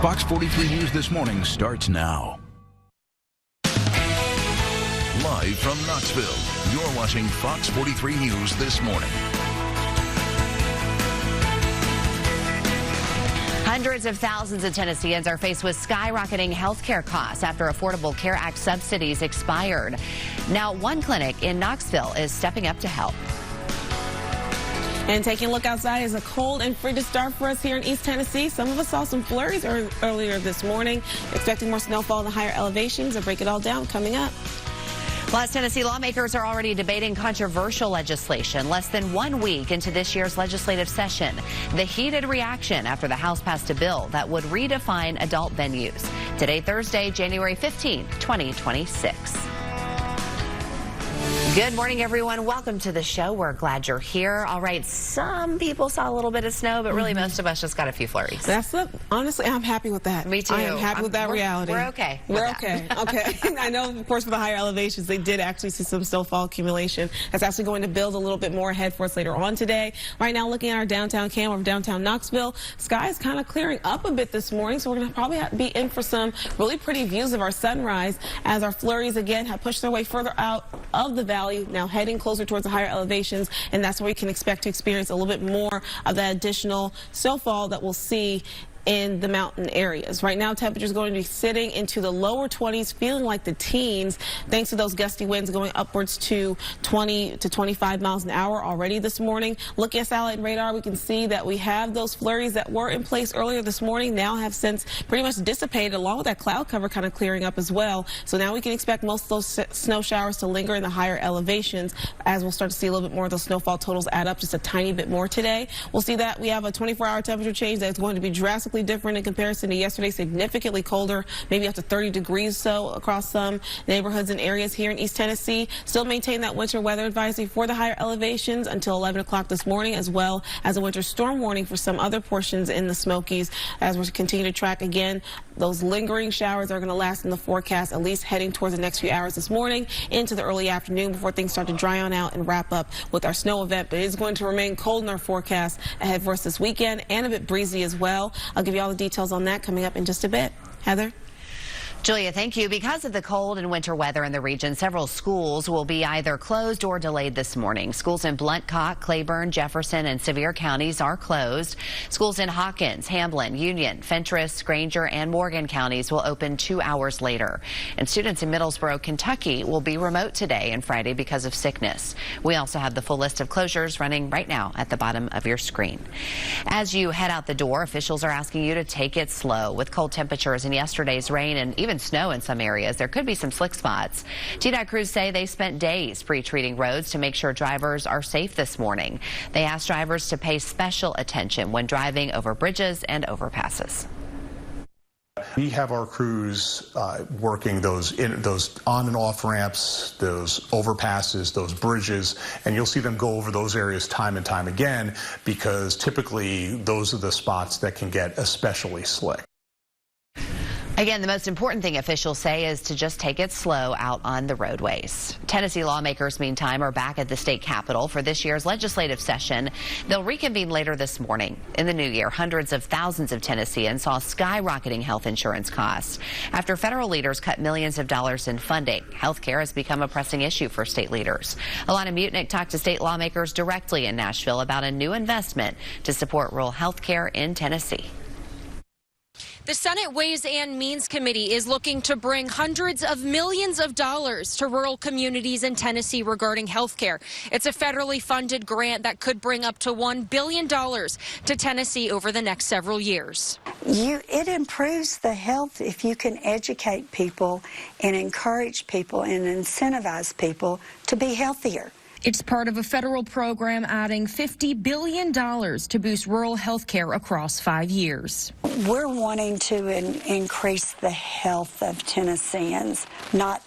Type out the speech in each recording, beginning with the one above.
Fox 43 News This Morning starts now. Live from Knoxville, you're watching Fox 43 News This Morning. Hundreds of thousands of Tennesseans are faced with skyrocketing health care costs after Affordable Care Act subsidies expired. Now, one clinic in Knoxville is stepping up to help. And taking a look outside is a cold and frigid start for us here in East Tennessee. Some of us saw some flurries earlier this morning. Expecting more snowfall in the higher elevations. I'll break it all down coming up. Plus, Tennessee lawmakers are already debating controversial legislation less than 1 week into this year's legislative session. The heated reaction after the House passed a bill that would redefine adult venues. Today, Thursday, January 15th, 2026. Good morning, everyone. Welcome to the show. We're glad you're here. All right, some people saw a little bit of snow, but really most of us just got a few flurries. Honestly, I'm happy with that. Me too. I am happy with that reality. We're okay. We're okay. Okay. I know, of course, for the higher elevations, they did actually see some snowfall accumulation. That's actually going to build a little bit more ahead for us later on today. Right now, looking at our downtown cam of downtown Knoxville, sky is kind of clearing up a bit this morning, so we're going to probably be in for some really pretty views of our sunrise as our flurries again have pushed their way further out of the valley, now heading closer towards the higher elevations, and that's where we can expect to experience a little bit more of that additional snowfall that we'll see in the mountain areas. Right now, temperatures going to be sitting into the lower 20s, feeling like the teens, thanks to those gusty winds going upwards to 20 to 25 miles an hour already this morning. Looking at satellite radar, we can see that we have those flurries that were in place earlier this morning now have since pretty much dissipated, along with that cloud cover kind of clearing up as well. So now we can expect most of those snow showers to linger in the higher elevations, as we'll start to see a little bit more of those snowfall totals add up just a tiny bit more today. We'll see that we have a 24-hour temperature change that's going to be drastically different in comparison to yesterday, significantly colder, maybe up to 30 degrees so across some neighborhoods and areas here in East Tennessee. Still maintain that winter weather advisory for the higher elevations until 11 o'clock this morning, as well as a winter storm warning for some other portions in the Smokies as we continue to track again. Those lingering showers are going to last in the forecast, at least heading towards the next few hours this morning into the early afternoon before things start to dry on out and wrap up with our snow event. But it is going to remain cold in our forecast ahead for us this weekend, and a bit breezy as well. I'll give you all the details on that coming up in just a bit. Heather? Julia, thank you. Because of the cold and winter weather in the region, several schools will be either closed or delayed this morning. Schools in Blunt-Cock, Claiborne, Jefferson, and Sevier counties are closed. Schools in Hawkins, Hamblin, Union, Fentress, Granger, and Morgan counties will open 2 hours later. And students in Middlesboro, Kentucky will be remote today and Friday because of sickness. We also have the full list of closures running right now at the bottom of your screen. As you head out the door, officials are asking you to take it slow. With cold temperatures and yesterday's rain and even snow in some areas, there could be some slick spots. TDOT crews say they spent days pre-treating roads to make sure drivers are safe this morning. They asked drivers to pay special attention when driving over bridges and overpasses. We have our crews working those on and off ramps, those overpasses, those bridges, and you'll see them go over those areas time and time again, because typically those are the spots that can get especially slick. Again, the most important thing officials say is to just take it slow out on the roadways. Tennessee lawmakers, meantime, are back at the state capitol for this year's legislative session. They'll reconvene later this morning. In the new year, hundreds of thousands of Tennesseans saw skyrocketing health insurance costs. After federal leaders cut millions of dollars in funding, health care has become a pressing issue for state leaders. Alana Mutnick talked to state lawmakers directly in Nashville about a new investment to support rural health care in Tennessee. The Senate Ways and Means Committee is looking to bring hundreds of millions of dollars to rural communities in Tennessee regarding health care. It's a federally funded grant that could bring up to $1 billion to Tennessee over the next several years. It improves the health if you can educate people and encourage people and incentivize people to be healthier. It's part of a federal program adding $50 billion to boost rural health care across 5 years. We're wanting to increase the health of Tennesseans. That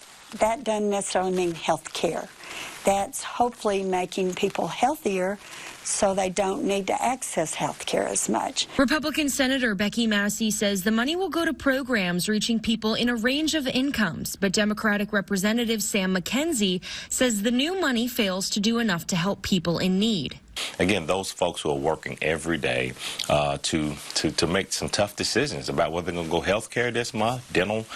doesn't necessarily mean health care. That's hopefully making people healthier so they don't need to access health care as much. Republican Senator Becky Massey says the money will go to programs reaching people in a range of incomes, but Democratic Representative Sam McKenzie says the new money fails to do enough to help people in need. again, those folks who are working every day to make some tough decisions about whether they're going to go healthcare this month, dental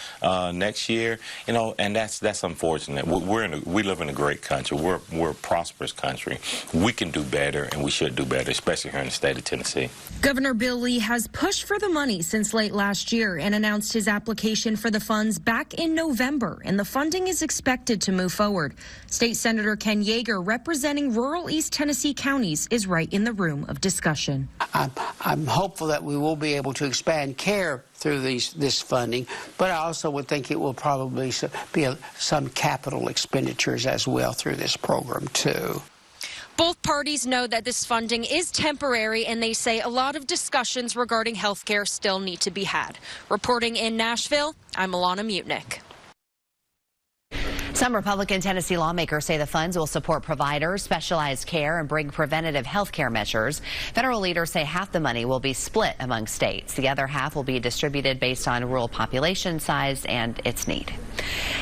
next year, you know, and that's unfortunate. We live in a great country. We're a prosperous country. We can do better, and we should do better, especially here in the state of Tennessee. Governor Bill Lee has pushed for the money since late last year and announced his application for the funds back in November, and the funding is expected to move forward. State Senator Ken Yeager, representing rural East Tennessee counties, is right in the room of discussion. I'm hopeful that we will be able to expand care through this funding, but I also would think it will probably be some capital expenditures as well through this program too. Both parties know that this funding is temporary, and they say a lot of discussions regarding health care still need to be had. Reporting in Nashville, I'm Alana Mutnick. Some Republican Tennessee lawmakers say the funds will support providers, specialized care, and bring preventative health care measures. Federal leaders say half the money will be split among states. The other half will be distributed based on rural population size and its need.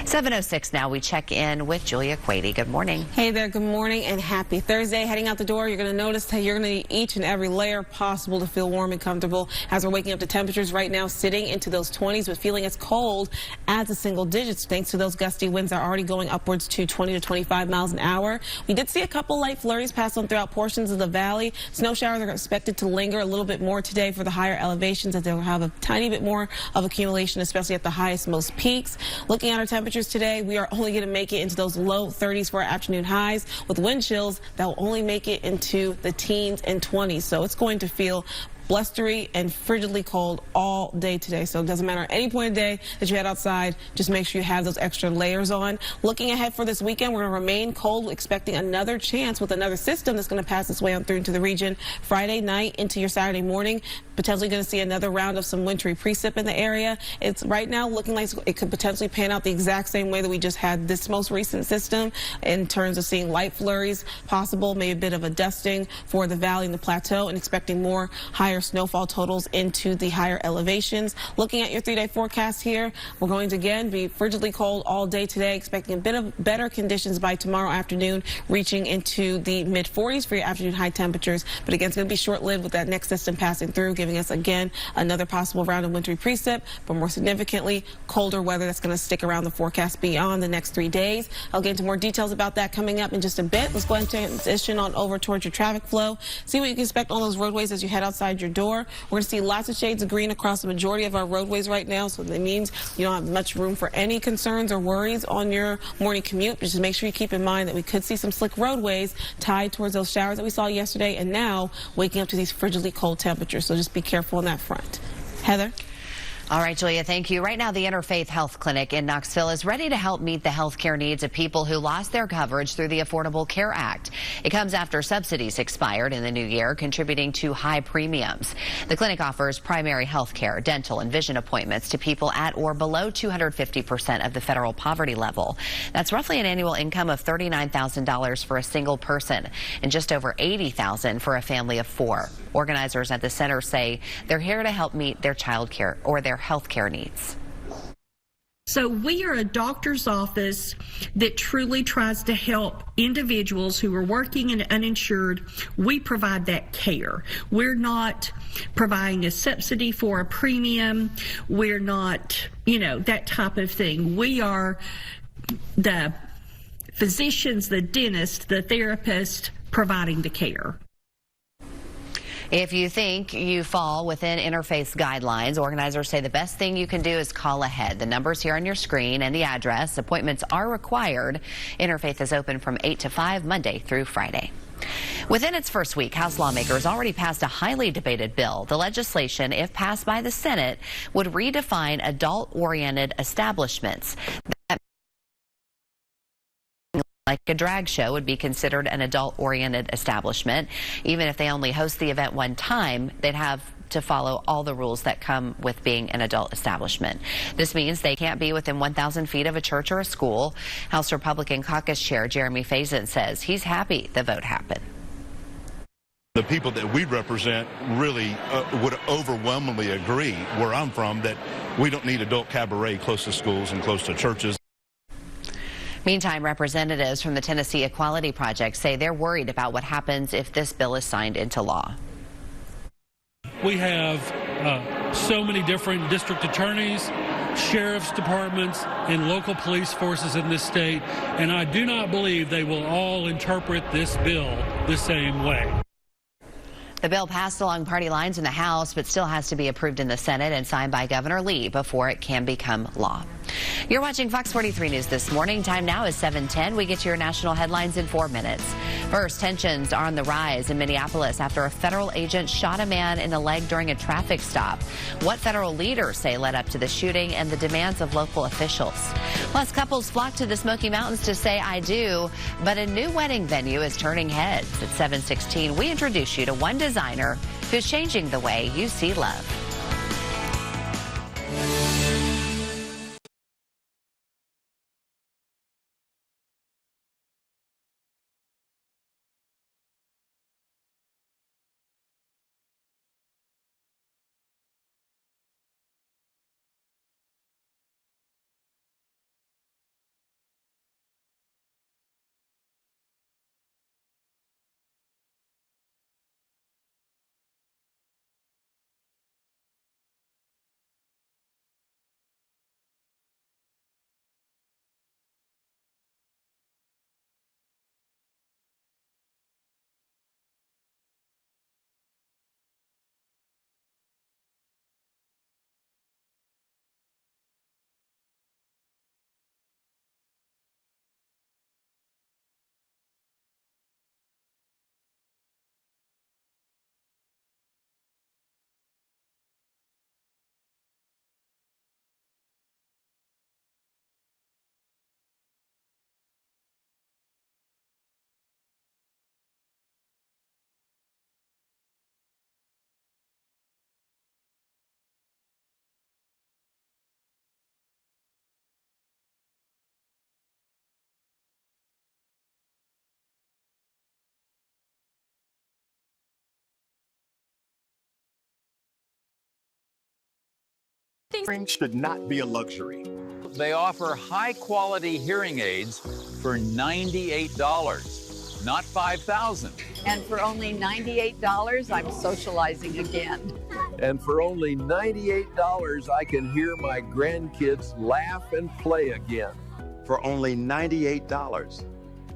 7:06 now. We check in with Julia Quady. Good morning. Hey there. Good morning and happy Thursday. Heading out the door, you're going to notice that you're going to need each and every layer possible to feel warm and comfortable. As we're waking up to temperatures right now sitting into those 20s, but feeling as cold as the single digits thanks to those gusty winds that are already going upwards to 20 to 25 miles an hour. We did see a couple light flurries pass on throughout portions of the valley. Snow showers are expected to linger a little bit more today for the higher elevations, as they'll have a tiny bit more of accumulation, especially at the highest, most peaks. Looking at our temperatures today, we are only going to make it into those low 30s for our afternoon highs, with wind chills that will only make it into the teens and 20s. So it's going to feel blustery and frigidly cold all day today. So it doesn't matter at any point of day that you head outside, just make sure you have those extra layers on. Looking ahead for this weekend, we're going to remain cold, expecting another chance with another system that's going to pass its way on through into the region Friday night into your Saturday morning. Potentially going to see another round of some wintry precip in the area. It's right now looking like it could potentially pan out the exact same way that we just had this most recent system, in terms of seeing light flurries possible, maybe a bit of a dusting for the valley and the plateau, and expecting more higher snowfall totals into the higher elevations. Looking at your 3-day forecast here, we're going to again be frigidly cold all day today, expecting a bit of better conditions by tomorrow afternoon, reaching into the mid-40s for your afternoon high temperatures. But again, it's going to be short-lived with that next system passing through, giving us again another possible round of wintry precip, but more significantly, colder weather that's going to stick around the forecast beyond the next 3 days. I'll get into more details about that coming up in just a bit. Let's go ahead and transition on over towards your traffic flow. See what you can expect on those roadways as you head outside your door. We're going to see lots of shades of green across the majority of our roadways right now, so that means you don't have much room for any concerns or worries on your morning commute. Just make sure you keep in mind that we could see some slick roadways tied towards those showers that we saw yesterday, and now waking up to these frigidly cold temperatures. So just be careful on that front. Heather? All right, Julia, thank you. Right now, the Interfaith Health Clinic in Knoxville is ready to help meet the health care needs of people who lost their coverage through the Affordable Care Act. It comes after subsidies expired in the new year, contributing to high premiums. The clinic offers primary health care, dental, and vision appointments to people at or below 250% of the federal poverty level. That's roughly an annual income of $39,000 for a single person and just over $80,000 for a family of 4. Organizers at the center say they're here to help meet their child care or their health care needs. So we are a doctor's office that truly tries to help individuals who are working and uninsured. We provide that care. We're not providing a subsidy for a premium. We're not, that type of thing. We are the physicians, the dentist, the therapist providing the care. If you think you fall within Interfaith's guidelines, organizers say the best thing you can do is call ahead. The number's here on your screen and the address. Appointments are required. Interfaith is open from 8 to 5, Monday through Friday. Within its first week, House lawmakers already passed a highly debated bill. The legislation, if passed by the Senate, would redefine adult-oriented establishments. Like a drag show would be considered an adult-oriented establishment. Even if they only host the event one time, they'd have to follow all the rules that come with being an adult establishment. This means they can't be within 1,000 feet of a church or a school. House Republican Caucus Chair Jeremy Faison says he's happy the vote happened. The people that we represent really would overwhelmingly agree, where I'm from, that we don't need adult cabaret close to schools and close to churches. Meantime, representatives from the Tennessee Equality Project say they're worried about what happens if this bill is signed into law. We have so many different district attorneys, sheriff's departments, and local police forces in this state, and I do not believe they will all interpret this bill the same way. The bill passed along party lines in the House, but still has to be approved in the Senate and signed by Governor Lee before it can become law. You're watching Fox 43 News this morning. Time now is 7:10. We get to your national headlines in 4 minutes. First, tensions are on the rise in Minneapolis after a federal agent shot a man in the leg during a traffic stop. What federal leaders say led up to the shooting and the demands of local officials. Plus, couples flock to the Smoky Mountains to say I do, but a new wedding venue is turning heads. At 7:16, we introduce you to one designer who's changing the way you see love. Hearing should not be a luxury. They offer high-quality hearing aids for $98, not $5,000. And for only $98, I'm socializing again. And for only $98, I can hear my grandkids laugh and play again. For only $98,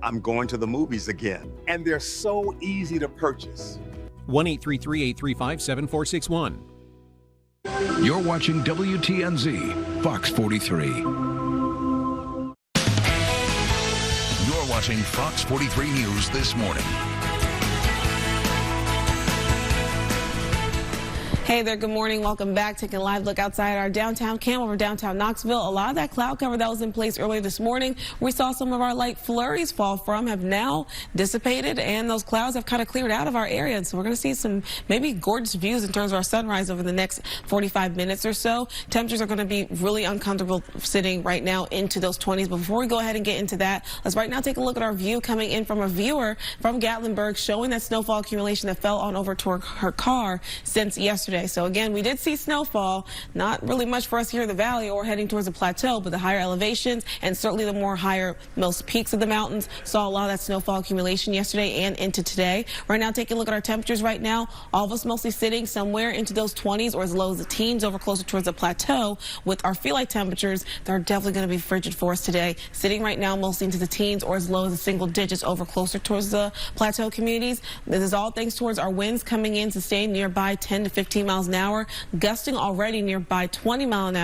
I'm going to the movies again. And they're so easy to purchase. 1-833-835-7461. You're watching WTNZ, Fox 43. You're watching Fox 43 News this morning. Hey there, good morning. Welcome back. Taking a live look outside our downtown cam over downtown Knoxville. A lot of that cloud cover that was in place earlier this morning, we saw some of our light flurries fall from, have now dissipated, and those clouds have kind of cleared out of our area. And so we're going to see some maybe gorgeous views in terms of our sunrise over the next 45 minutes or so. Temperatures are going to be really uncomfortable sitting right now into those 20s. But before we go ahead and get into that, let's right now take a look at our view coming in from a viewer from Gatlinburg showing that snowfall accumulation that fell on over to her car since yesterday. So again, we did see snowfall, not really much for us here in the valley or heading towards the plateau, but the higher elevations and certainly the more higher most peaks of the mountains saw a lot of that snowfall accumulation yesterday and into today. Right now, taking a look at our temperatures right now, all of us mostly sitting somewhere into those 20s or as low as the teens over closer towards the plateau with our feel-like temperatures that are definitely going to be frigid for us today. Sitting right now mostly into the teens or as low as the single digits over closer towards the plateau communities. This is all thanks towards our winds coming in to stay nearby 10 to 15 miles an hour, gusting already nearby 20 miles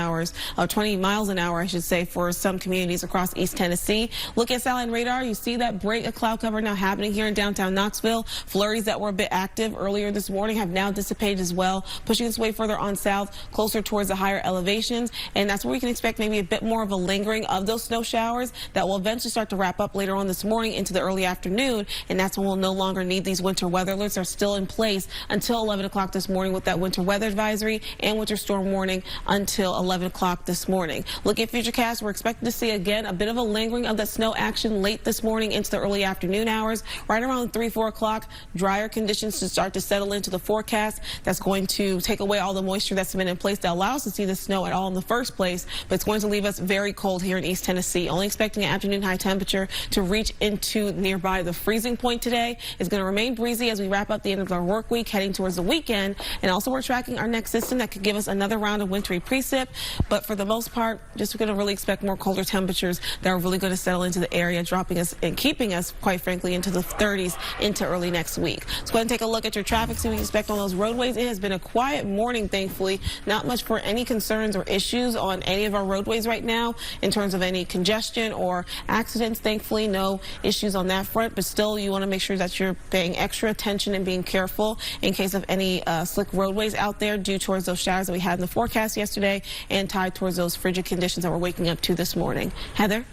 an hour, I should say, for some communities across East Tennessee. Look at satellite radar. You see that break of cloud cover now happening here in downtown Knoxville. Flurries that were a bit active earlier this morning have now dissipated as well, pushing its way further on south, closer towards the higher elevations. And that's where we can expect maybe a bit more of a lingering of those snow showers that will eventually start to wrap up later on this morning into the early afternoon. And that's when we'll no longer need these winter weather alerts. Are still in place until 11 o'clock this morning with that winter winter weather advisory and winter storm warning until 11 o'clock this morning. Looking at futurecast, we're expecting to see again a bit of a lingering of the snow action late this morning into the early afternoon hours. Right around 3-4 o'clock, drier conditions to start to settle into the forecast. That's going to take away all the moisture that's been in place that allows us to see the snow at all in the first place, but it's going to leave us very cold here in East Tennessee. Only expecting an afternoon high temperature to reach into nearby the freezing point today. It's going to remain breezy as we wrap up the end of our work week, heading towards the weekend. And also we're tracking our next system that could give us another round of wintry precip. But for the most part, just going to really expect more colder temperatures that are really going to settle into the area, dropping us and keeping us, quite frankly, into the 30s into early next week. So go ahead and take a look at your traffic, see what you expect on those roadways. It has been a quiet morning, thankfully. Not much for any concerns or issues on any of our roadways right now in terms of any congestion or accidents. Thankfully, no issues on that front, but still you want to make sure that you're paying extra attention and being careful in case of any slick roadways out there due towards those showers that we had in the forecast yesterday and tied towards those frigid conditions that we're waking up to this morning. Heather?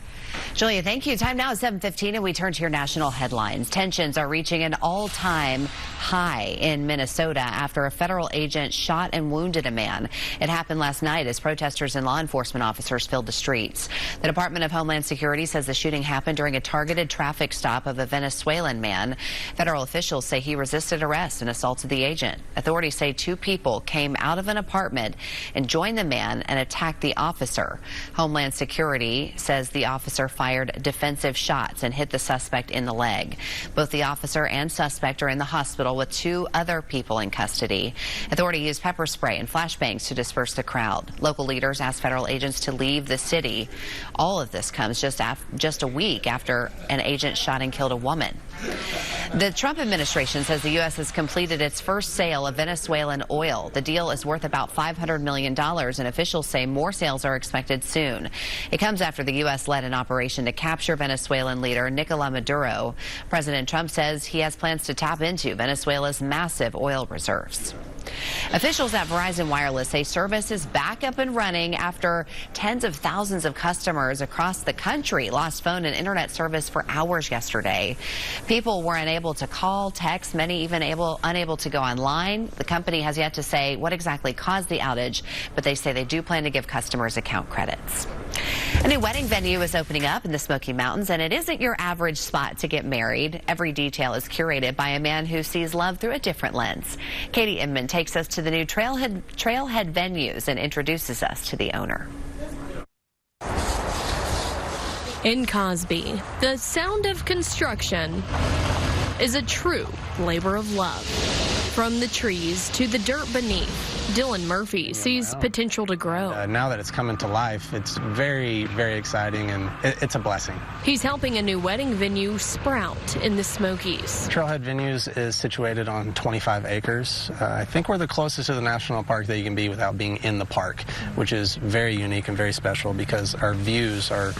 Julia, thank you. Time now is 7:15, and we turn to your national headlines. Tensions are reaching an all-time high in Minnesota after a federal agent shot and wounded a man. It happened last night as protesters and law enforcement officers filled the streets. The Department of Homeland Security says the shooting happened during a targeted traffic stop of a Venezuelan man. Federal officials say he resisted arrest and assaulted the agent. Authorities say 2 people came out of an apartment and joined the man and attacked the officer. Homeland Security says the officer fired defensive shots and hit the suspect in the leg. Both the officer and suspect are in the hospital with 2 other people in custody. Authorities used pepper spray and flashbangs to disperse the crowd. Local leaders asked federal agents to leave the city. All of this comes just a week after an agent shot and killed a woman. The Trump administration says the U.S. has completed its first sale of Venezuelan oil. The deal is worth about $500 million, and officials say more sales are expected soon. It comes after the U.S. led an operation to capture Venezuelan leader Nicolás Maduro. President Trump says he has plans to tap into Venezuela's massive oil reserves. Officials at Verizon Wireless say service is back up and running after tens of thousands of customers across the country lost phone and internet service for hours yesterday. People were unable to call, text, many even unable to go online. The company has yet to say what exactly caused the outage, but they say they do plan to give customers account credits. A new wedding venue is opening up in the Smoky Mountains, and it isn't your average spot to get married. Every detail is curated by a man who sees love through a different lens. Katie Inman takes us to the new Trailhead venues and introduces us to the owner. In Cosby, the sound of construction is a true labor of love. From the trees to the dirt beneath, Dylan Murphy sees potential to grow. Now that it's coming to life, it's very, very exciting, and it's a blessing. He's helping a new wedding venue sprout in the Smokies. Trailhead Venues is situated on 25 acres. I think we're the closest to the national park that you can be without being in the park, which is very unique and very special because our views are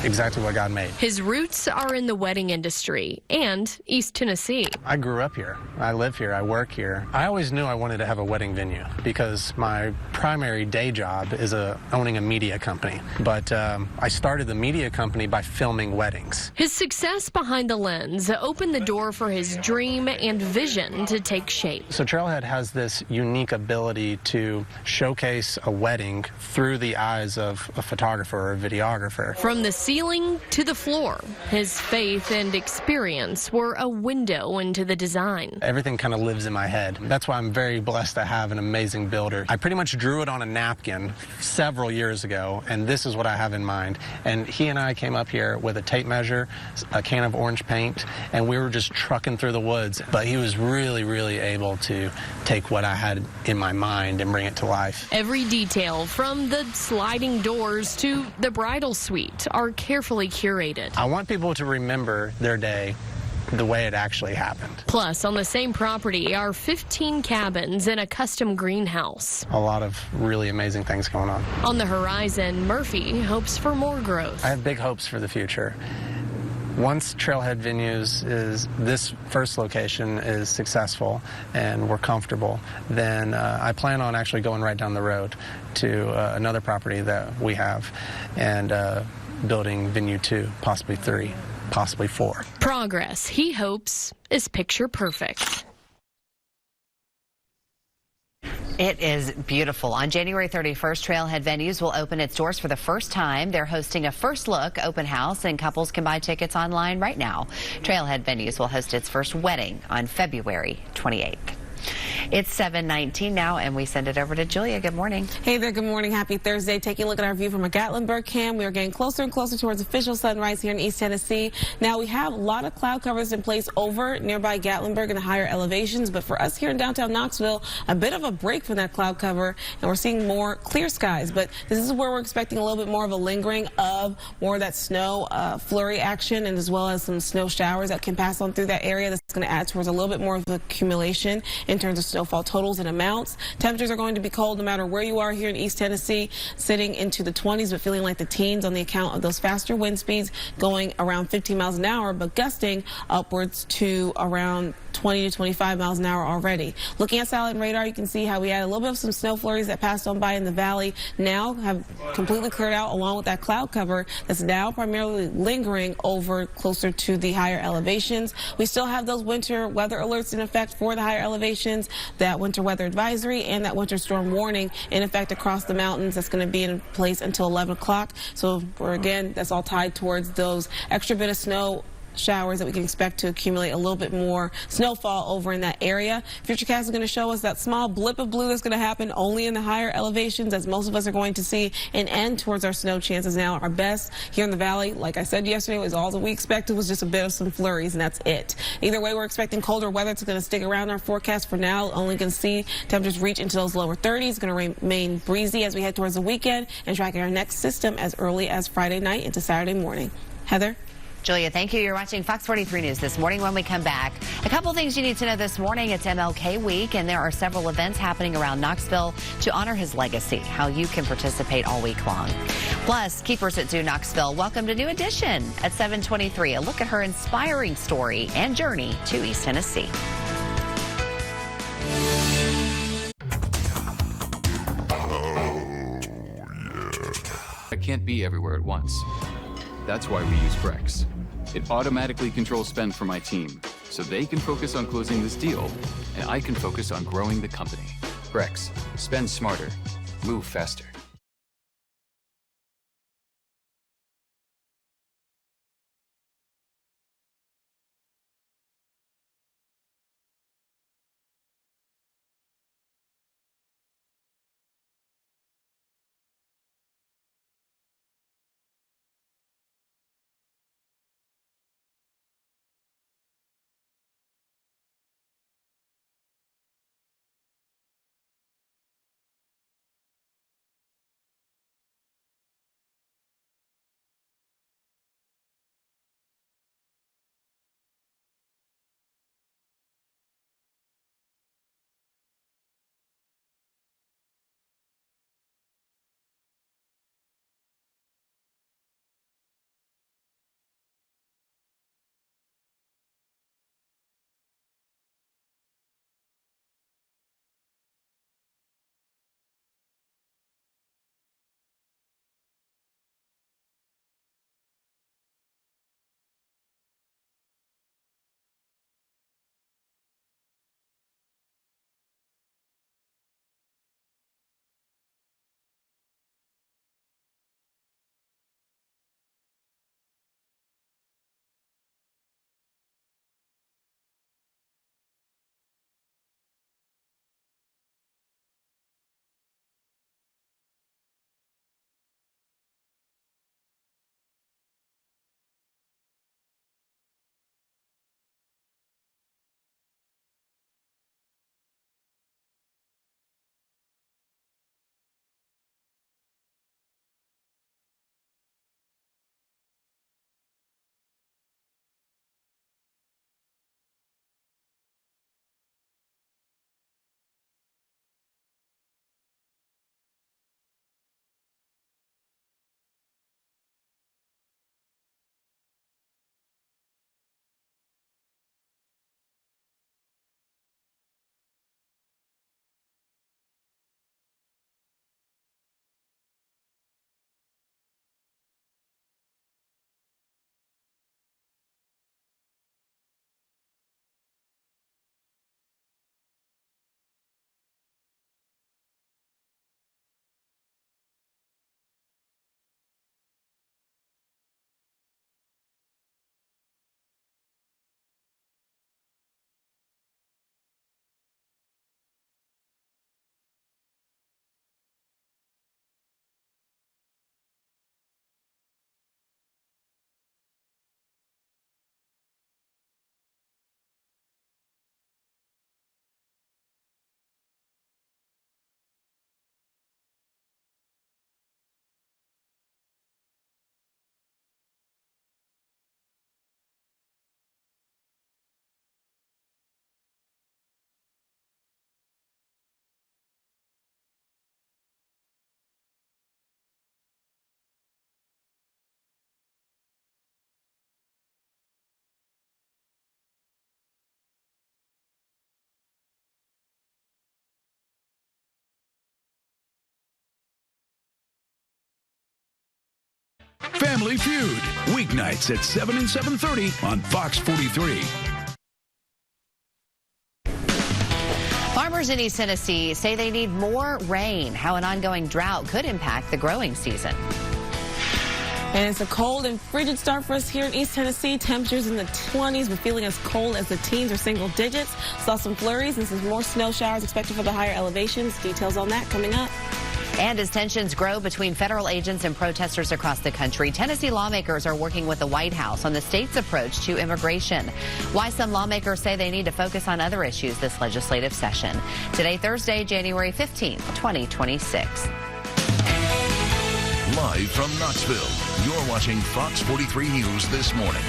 exactly what God made. His roots are in the wedding industry and East Tennessee. I grew up here. I live here. I work here. I always knew I wanted to have a wedding venue because my primary day job is owning a media company. But I started the media company by filming weddings. His success behind the lens opened the door for his dream and vision to take shape. So Trailhead has this unique ability to showcase a wedding through the eyes of a photographer or a videographer. From the ceiling to the floor, his faith and experience were a window into the design. Everything kind of lives in my head. That's why I'm very blessed to have an amazing builder. I pretty much drew it on a napkin several years ago, and this is what I have in mind. And he and I came up here with a tape measure, a can of orange paint, and we were just trucking through the woods. But he was really, really able to take what I had in my mind and bring it to life. Every detail, from the sliding doors to the bridal suite, are carefully curated. I want people to remember their day the way it actually happened. Plus, on the same property are 15 cabins and a custom greenhouse. A lot of really amazing things going on. On the horizon, Murphy hopes for more growth. I have big hopes for the future. Once Trailhead Venues this first location is successful and we're comfortable, then I plan on actually going right down the road to another property that we have and building Venue 2, possibly 3. Possibly 4. Progress, he hopes, is picture perfect. It is beautiful. On January 31st, Trailhead Venues will open its doors for the first time. They're hosting a first look open house, and couples can buy tickets online right now. Trailhead Venues will host its first wedding on February 28th. It's 7:19 now, and we send it over to Julia. Good morning. Hey there. Good morning. Happy Thursday. Taking a look at our view from a Gatlinburg cam. We are getting closer and closer towards official sunrise here in East Tennessee. Now, we have a lot of cloud covers in place over nearby Gatlinburg in the higher elevations, but for us here in downtown Knoxville, a bit of a break from that cloud cover, and we're seeing more clear skies. But this is where we're expecting a little bit more of a lingering of more of that snow flurry action, and as well as some snow showers that can pass on through that area. That's going to add towards a little bit more of accumulation in terms of snowfall totals and amounts. Temperatures are going to be cold no matter where you are here in East Tennessee, sitting into the 20s, but feeling like the teens on the account of those faster wind speeds going around 15 miles an hour, but gusting upwards to around 20 to 25 miles an hour already. Looking at satellite radar, you can see how we had a little bit of some snow flurries that passed on by in the valley, now have completely cleared out, along with that cloud cover that's now primarily lingering over closer to the higher elevations. We still have those winter weather alerts in effect for the higher elevations, that winter weather advisory and that winter storm warning in effect across the mountains. That's going to be in place until 11 o'clock. So again, that's all tied towards those extra bit of snow showers that we can expect to accumulate a little bit more snowfall over in that area. Futurecast is going to show us that small blip of blue that's going to happen only in the higher elevations, as most of us are going to see an end towards our snow chances now. Our best here in the valley, like I said yesterday, was all that we expected was just a bit of some flurries, and that's it. Either way, we're expecting colder weather. It's going to stick around our forecast for now. Only going to see temperatures reach into those lower 30s. It's going to remain breezy as we head towards the weekend, and tracking our next system as early as Friday night into Saturday morning. Heather? Julia, thank you. You're watching Fox 43 News this morning. When we come back, a couple things you need to know this morning. It's MLK Week, and there are several events happening around Knoxville to honor his legacy, how you can participate all week long. Plus, Keepers at Zoo Knoxville welcomed a new addition at 7:23. A look at her inspiring story and journey to East Tennessee. I can't be everywhere at once. That's why we use Brex. It automatically controls spend for my team, so they can focus on closing this deal, and I can focus on growing the company. Brex. Spend smarter. Move faster. Family Feud, weeknights at 7 and 7:30 on Fox 43. Farmers in East Tennessee say they need more rain, how an ongoing drought could impact the growing season. And it's a cold and frigid start for us here in East Tennessee. Temperatures in the 20s, but feeling as cold as the teens or single digits. Saw some flurries and some more snow showers expected for the higher elevations. Details on that coming up. And as tensions grow between federal agents and protesters across the country, Tennessee lawmakers are working with the White House on the state's approach to immigration. Why some lawmakers say they need to focus on other issues this legislative session. Today, Thursday, January 15th, 2026. Live from Knoxville, you're watching Fox 43 News this morning.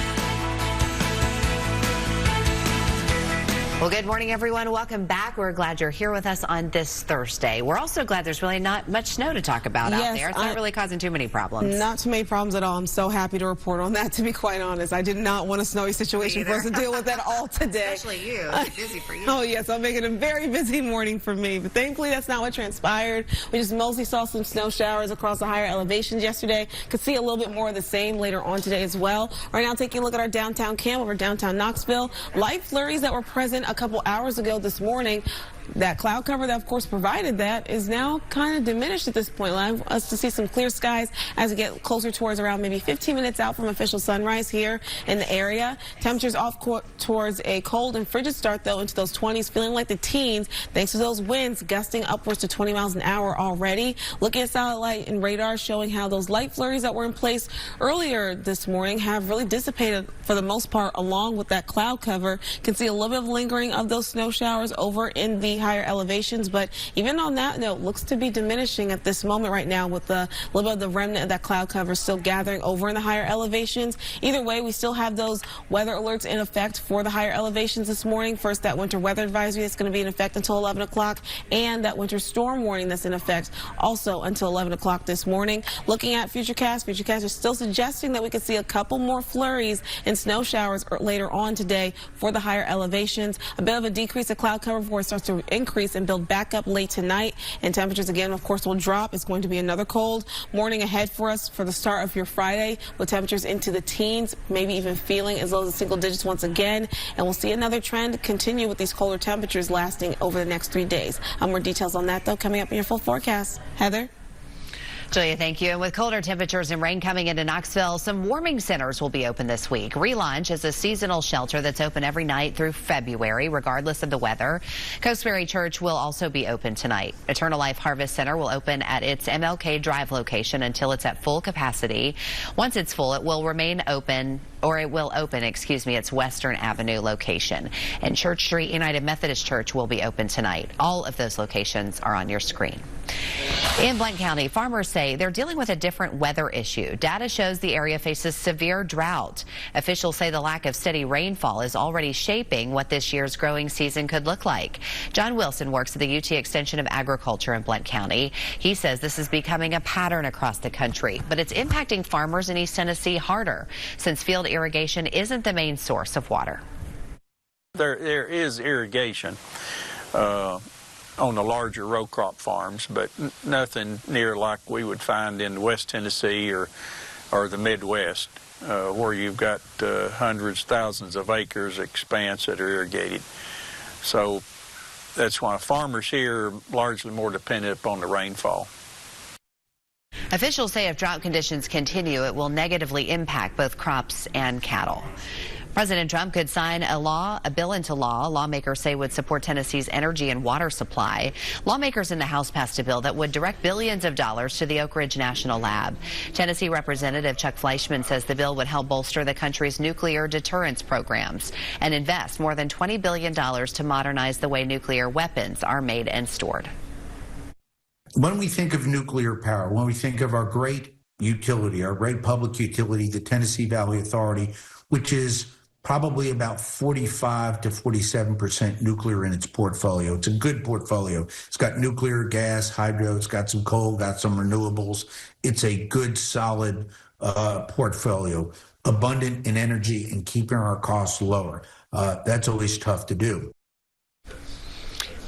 Well, good morning, everyone. Welcome back. We're glad you're here with us on this Thursday. We're also glad there's really not much snow to talk about out there. It's not really causing too many problems. Not too many problems at all. I'm so happy to report on that, to be quite honest. I did not want a snowy situation for us to deal with at all today. Especially you. It's busy for you. Oh, yes. I'll make it a very busy morning for me. But thankfully, that's not what transpired. We just mostly saw some snow showers across the higher elevations yesterday. Could see a little bit more of the same later on today as well. Right now, taking a look at our downtown cam over downtown Knoxville. Light flurries that were present a couple hours ago this morning. That cloud cover that, of course, provided that is now kind of diminished at this point. Allow us to see some clear skies as we get closer towards around maybe 15 minutes out from official sunrise here in the area. Temperatures off towards a cold and frigid start, though, into those 20s, feeling like the teens, thanks to those winds gusting upwards to 20 miles an hour already. Looking at satellite and radar showing how those light flurries that were in place earlier this morning have really dissipated for the most part along with that cloud cover. Can see a little bit of lingering of those snow showers over in the higher elevations, but even on that note, looks to be diminishing at this moment right now with a little bit of the remnant of that cloud cover still gathering over in the higher elevations. Either way, we still have those weather alerts in effect for the higher elevations this morning. First, that winter weather advisory that's going to be in effect until 11 o'clock, and that winter storm warning that's in effect also until 11 o'clock this morning. Looking at futurecasts are still suggesting that we could see a couple more flurries and snow showers later on today for the higher elevations. A bit of a decrease of cloud cover before it starts to increase and build back up late tonight, and temperatures again, of course, will drop. It's going to be another cold morning ahead for us for the start of your Friday, with temperatures into the teens, maybe even feeling as low as single digits once again, and we'll see another trend continue with these colder temperatures lasting over the next 3 days. More details on that, though, coming up in your full forecast. Heather? Julia, thank you. And with colder temperatures and rain coming into Knoxville, some warming centers will be open this week. Relaunch is a seasonal shelter that's open every night through February, regardless of the weather. Coastbury Church will also be open tonight. Eternal Life Harvest Center will open at its MLK Drive location until it's at full capacity. Once it's full, it will remain open, its Western Avenue location. And Church Street United Methodist Church will be open tonight. All of those locations are on your screen. In Blount County, farmers say they're dealing with a different weather issue. Data shows the area faces severe drought. Officials say the lack of steady rainfall is already shaping what this year's growing season could look like. John Wilson works at the UT Extension of Agriculture in Blount County. He says this is becoming a pattern across the country, but it's impacting farmers in East Tennessee harder since field irrigation isn't the main source of water. There is irrigation on the larger row crop farms, but nothing near like we would find in West Tennessee or the Midwest, where you've got hundreds, thousands of acres expanse that are irrigated. So that's why farmers here are largely more dependent upon the rainfall. Officials say if drought conditions continue, it will negatively impact both crops and cattle. President Trump could sign a bill into law lawmakers say would support Tennessee's energy and water supply. Lawmakers in the House passed a bill that would direct billions of dollars to the Oak Ridge National Lab. Tennessee Representative Chuck Fleischman says the bill would help bolster the country's nuclear deterrence programs and invest more than $20 billion to modernize the way nuclear weapons are made and stored. When we think of nuclear power, when we think of our great utility, our great public utility, the Tennessee Valley Authority, which is probably about 45 to 47% nuclear in its portfolio. It's a good portfolio. It's got nuclear, gas, hydro, it's got some coal, got some renewables. It's a good, solid portfolio, abundant in energy and keeping our costs lower. That's always tough to do.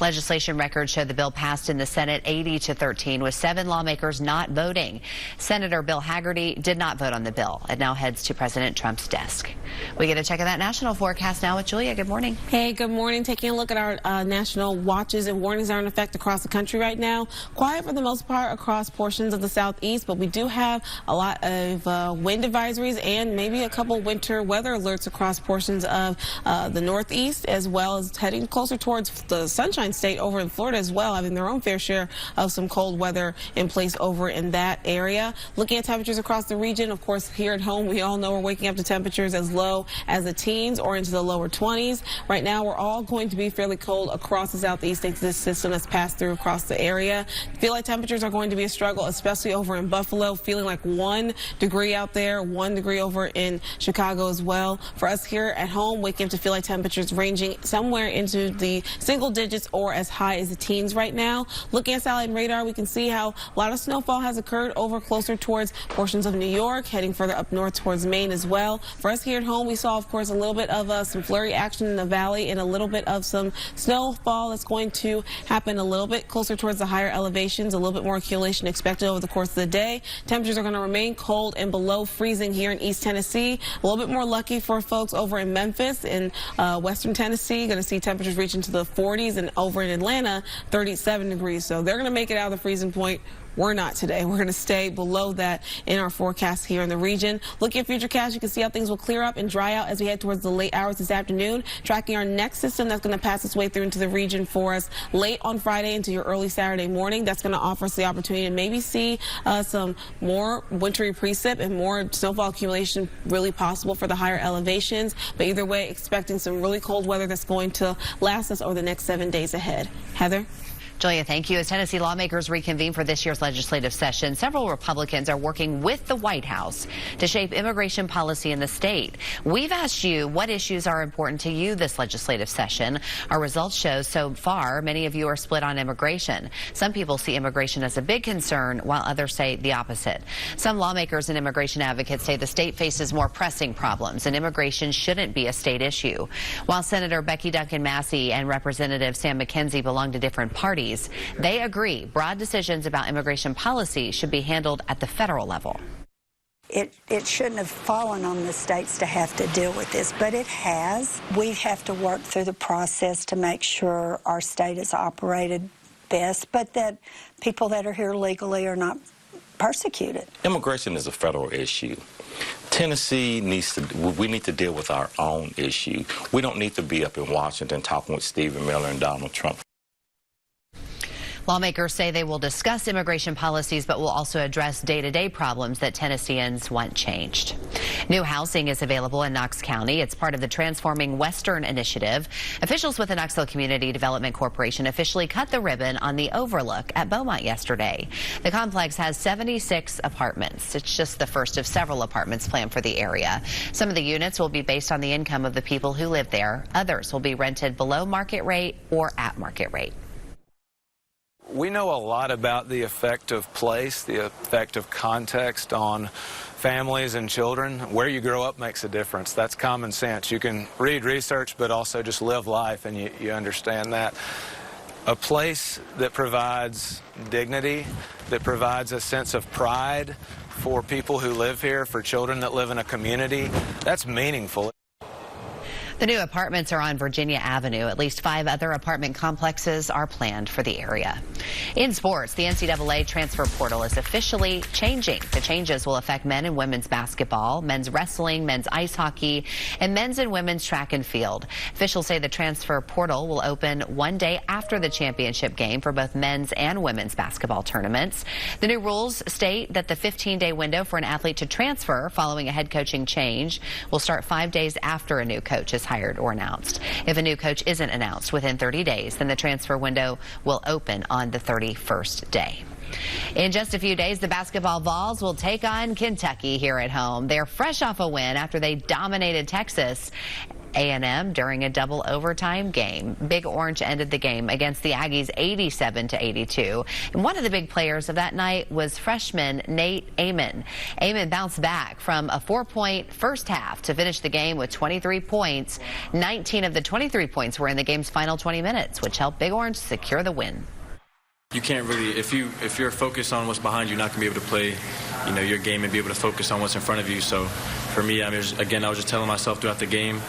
Legislation records show the bill passed in the Senate 80-13, with 7 lawmakers not voting. Senator Bill Haggerty did not vote on the bill. It now heads to President Trump's desk. We get a check of that national forecast now with Julia. Good morning. Hey, good morning. Taking a look at our national watches and warnings are in effect across the country right now. Quiet for the most part across portions of the southeast, but we do have a lot of wind advisories and maybe a couple winter weather alerts across portions of the northeast, as well as heading closer towards the Sunshine State over in Florida as well, having their own fair share of some cold weather in place over in that area. Looking at temperatures across the region, of course, here at home, we all know we're waking up to temperatures as low as the teens or into the lower 20s. Right now, we're all going to be fairly cold across the southeast thanks to this system that's passed through across the area. Feel like temperatures are going to be a struggle, especially over in Buffalo, feeling like 1 degree out there, 1 degree over in Chicago as well. For us here at home, waking up to feel like temperatures ranging somewhere into the single digits or as high as the teens right now. Looking at satellite radar, we can see how a lot of snowfall has occurred over closer towards portions of New York, heading further up north towards Maine as well. For us here at home, we saw, of course, a little bit of some flurry action in the valley and a little bit of some snowfall that's going to happen a little bit closer towards the higher elevations. A little bit more accumulation expected over the course of the day. Temperatures are going to remain cold and below freezing here in East Tennessee. A little bit more lucky for folks over in Memphis and Western Tennessee. Going to see temperatures reach into the 40s, and over in Atlanta, 37 degrees. So they're going to make it out of the freezing point. We're not today. We're going to stay below that in our forecast here in the region. Looking at futurecast, you can see how things will clear up and dry out as we head towards the late hours this afternoon. Tracking our next system that's going to pass its way through into the region for us late on Friday into your early Saturday morning. That's going to offer us the opportunity to maybe see some more wintry precip and more snowfall accumulation really possible for the higher elevations. But either way, expecting some really cold weather that's going to last us over the next 7 days ahead. Heather? Julia, thank you. As Tennessee lawmakers reconvene for this year's legislative session, several Republicans are working with the White House to shape immigration policy in the state. We've asked you what issues are important to you this legislative session. Our results show so far many of you are split on immigration. Some people see immigration as a big concern, while others say the opposite. Some lawmakers and immigration advocates say the state faces more pressing problems and immigration shouldn't be a state issue. While Senator Becky Duncan Massey and Representative Sam McKenzie belong to different parties, they agree broad decisions about immigration policy should be handled at the federal level. It shouldn't have fallen on the states to have to deal with this, but it has. We have to work through the process to make sure our state is operated best, but that people that are here legally are not persecuted. Immigration is a federal issue. Tennessee we need to deal with our own issue. We don't need to be up in Washington talking with Stephen Miller and Donald Trump. Lawmakers say they will discuss immigration policies, but will also address day-to-day problems that Tennesseans want changed. New housing is available in Knox County. It's part of the Transforming Western initiative. Officials with the Knoxville Community Development Corporation officially cut the ribbon on the Overlook at Beaumont yesterday. The complex has 76 apartments. It's just the first of several apartments planned for the area. Some of the units will be based on the income of the people who live there. Others will be rented below market rate or at market rate. We know a lot about the effect of place, the effect of context on families and children. Where you grow up makes a difference. That's common sense. You can read research, but also just live life, and you understand that. A place that provides dignity, that provides a sense of pride for people who live here, for children that live in a community, that's meaningful. The new apartments are on Virginia Avenue. At least 5 other apartment complexes are planned for the area. In sports, the NCAA transfer portal is officially changing. The changes will affect men and women's basketball, men's wrestling, men's ice hockey, and men's and women's track and field. Officials say the transfer portal will open one day after the championship game for both men's and women's basketball tournaments. The new rules state that the 15-day window for an athlete to transfer following a head coaching change will start 5 days after a new coach is hired or announced. If a new coach isn't announced within 30 days, then the transfer window will open on the 31st day. In just a few days, the basketball Vols will take on Kentucky here at home. They're fresh off a win after they dominated Texas A&M during a double overtime game. Big Orange ended the game against the Aggies 87-82. And one of the big players of that night was freshman Nate Amon. Amon bounced back from a 4-point first half to finish the game with 23 points. 19 of the 23 points were in the game's final 20 minutes, which helped Big Orange secure the win. You can't really, if you're focused on what's behind you, you're not going to be able to play, your game and be able to focus on what's in front of you. So for me, I was just telling myself throughout the game,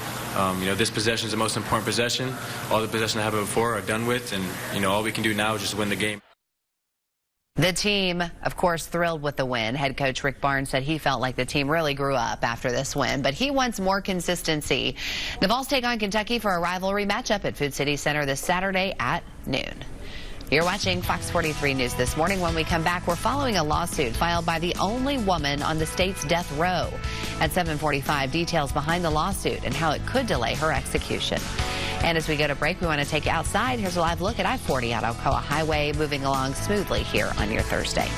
this possession is the most important possession. All the possessions I have before are done with, and all we can do now is just win the game. The team, of course, thrilled with the win. Head coach Rick Barnes said he felt like the team really grew up after this win, but he wants more consistency. The Vols take on Kentucky for a rivalry matchup at Food City Center this Saturday at noon. You're watching Fox 43 News this morning. When we come back, we're following a lawsuit filed by the only woman on the state's death row. At 7:45, details behind the lawsuit and how it could delay her execution. And as we go to break, we want to take you outside. Here's a live look at I-40 at Alcoa Highway, moving along smoothly here on your Thursday.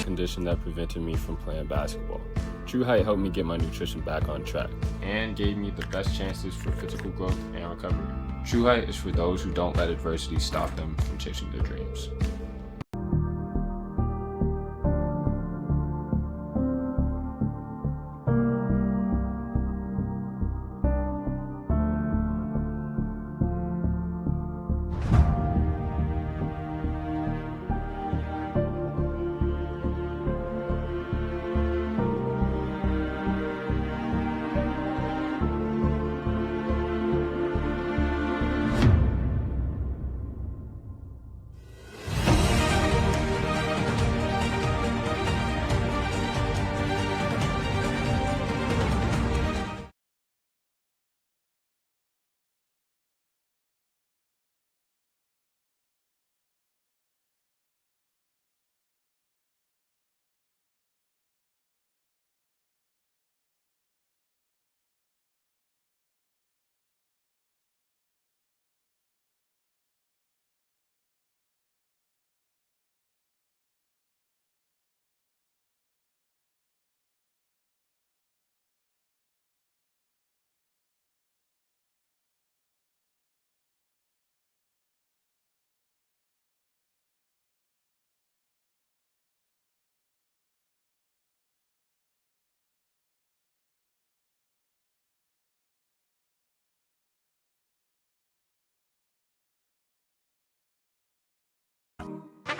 Condition that prevented me from playing basketball. True Height helped me get my nutrition back on track and gave me the best chances for physical growth and recovery. True Height is for those who don't let adversity stop them from chasing their dreams.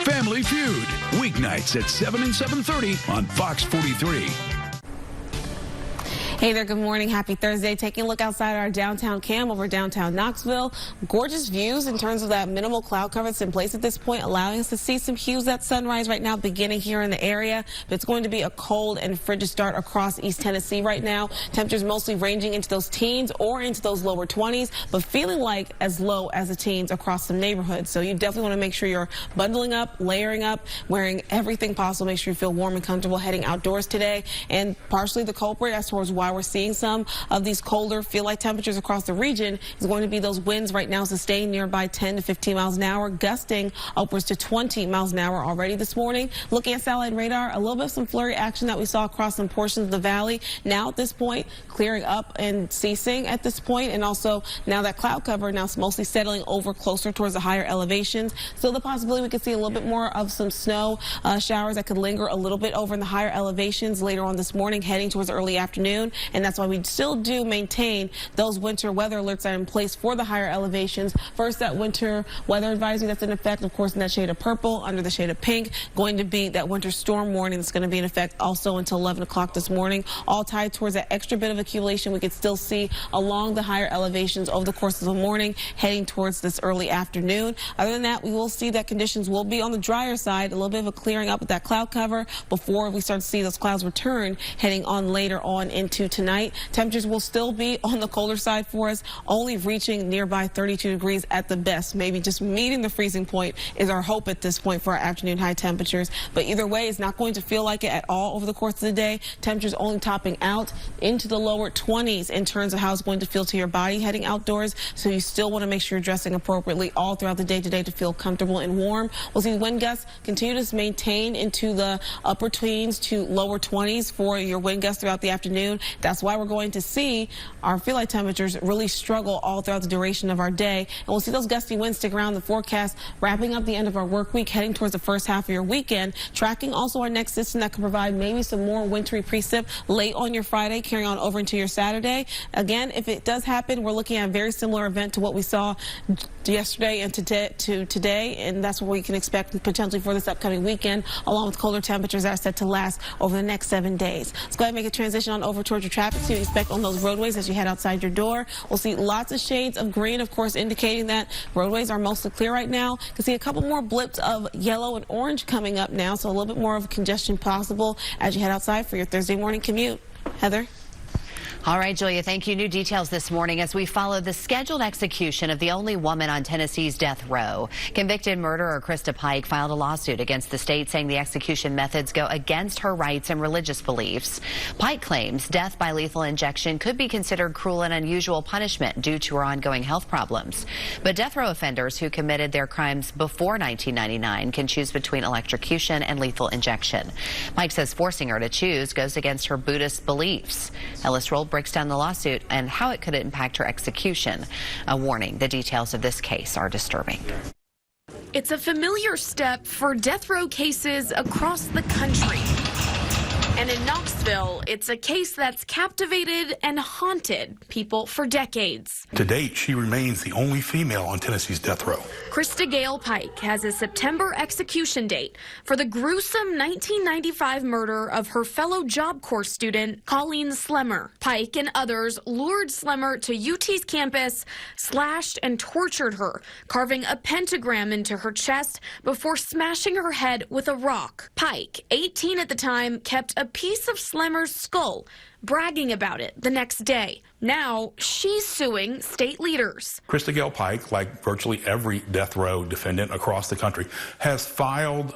Family Feud, weeknights at 7 and 7:30 on Fox 43. Hey there, good morning. Happy Thursday. Taking a look outside our downtown cam over downtown Knoxville. Gorgeous views in terms of that minimal cloud cover that's in place at this point, allowing us to see some hues at sunrise right now beginning here in the area. But it's going to be a cold and frigid start across East Tennessee right now. Temperatures mostly ranging into those teens or into those lower 20s, but feeling like as low as the teens across some neighborhoods. So you definitely want to make sure you're bundling up, layering up, wearing everything possible. Make sure you feel warm and comfortable heading outdoors today. And partially the culprit as towards why we're seeing some of these colder feel-like temperatures across the region is going to be those winds right now sustained nearby 10 to 15 miles an hour, gusting upwards to 20 miles an hour already this morning. Looking at satellite radar, a little bit of some flurry action that we saw across some portions of the valley. Now at this point, clearing up and ceasing at this point, and also now that cloud cover now it's mostly settling over closer towards the higher elevations. Still the possibility we could see a little bit more of some snow showers that could linger a little bit over in the higher elevations later on this morning, heading towards the early afternoon, and that's why we still do maintain those winter weather alerts that are in place for the higher elevations. First, that winter weather advisory that's in effect, of course, in that shade of purple, under the shade of pink, going to be that winter storm warning that's going to be in effect also until 11 o'clock this morning, all tied towards that extra bit of accumulation we could still see along the higher elevations over the course of the morning, heading towards this early afternoon. Other than that, we will see that conditions will be on the drier side, a little bit of a clearing up with that cloud cover before we start to see those clouds return heading on later on into tonight. Temperatures will still be on the colder side for us, only reaching nearby 32 degrees at the best. Maybe just meeting the freezing point is our hope at this point for our afternoon high temperatures. But either way, it's not going to feel like it at all over the course of the day. Temperatures only topping out into the lower 20s in terms of how it's going to feel to your body heading outdoors. So you still want to make sure you're dressing appropriately all throughout the day today to feel comfortable and warm. We'll see wind gusts continue to maintain into the upper teens to lower 20s for your wind gusts throughout the afternoon. That's why we're going to see our feel like temperatures really struggle all throughout the duration of our day. And we'll see those gusty winds stick around the forecast, wrapping up the end of our work week, heading towards the first half of your weekend. Tracking also our next system that can provide maybe some more wintry precip late on your Friday, carrying on over into your Saturday. Again, if it does happen, we're looking at a very similar event to what we saw yesterday and today, and that's what we can expect potentially for this upcoming weekend, along with colder temperatures that are set to last over the next 7 days. Let's go ahead and make a transition on over towards your traffic. So you expect on those roadways as you head outside your door. We'll see lots of shades of green, of course, indicating that roadways are mostly clear right now. You can see a couple more blips of yellow and orange coming up now, so a little bit more of congestion possible as you head outside for your Thursday morning commute. Heather? All right, Julia, thank you. New details this morning as we follow the scheduled execution of the only woman on Tennessee's death row. Convicted murderer Krista Pike filed a lawsuit against the state saying the execution methods go against her rights and religious beliefs. Pike claims death by lethal injection could be considered cruel and unusual punishment due to her ongoing health problems. But death row offenders who committed their crimes before 1999 can choose between electrocution and lethal injection. Pike says forcing her to choose goes against her Buddhist beliefs. Ellis Roll breaks down the lawsuit and how it could impact her execution. A warning, the details of this case are disturbing. It's a familiar step for death row cases across the country. And in Knoxville, it's a case that's captivated and haunted people for decades. To date, she remains the only female on Tennessee's death row. Krista Gale Pike has a September execution date for the gruesome 1995 murder of her fellow Job Corps student, Colleen Slemmer. Pike and others lured Slemmer to UT's campus, slashed and tortured her, carving a pentagram into her chest before smashing her head with a rock. Pike, 18 at the time, kept a piece of Slemmer's skull, bragging about it the next day. Now she's suing state leaders. Krista Gale Pike, like virtually every death row defendant across the country, has filed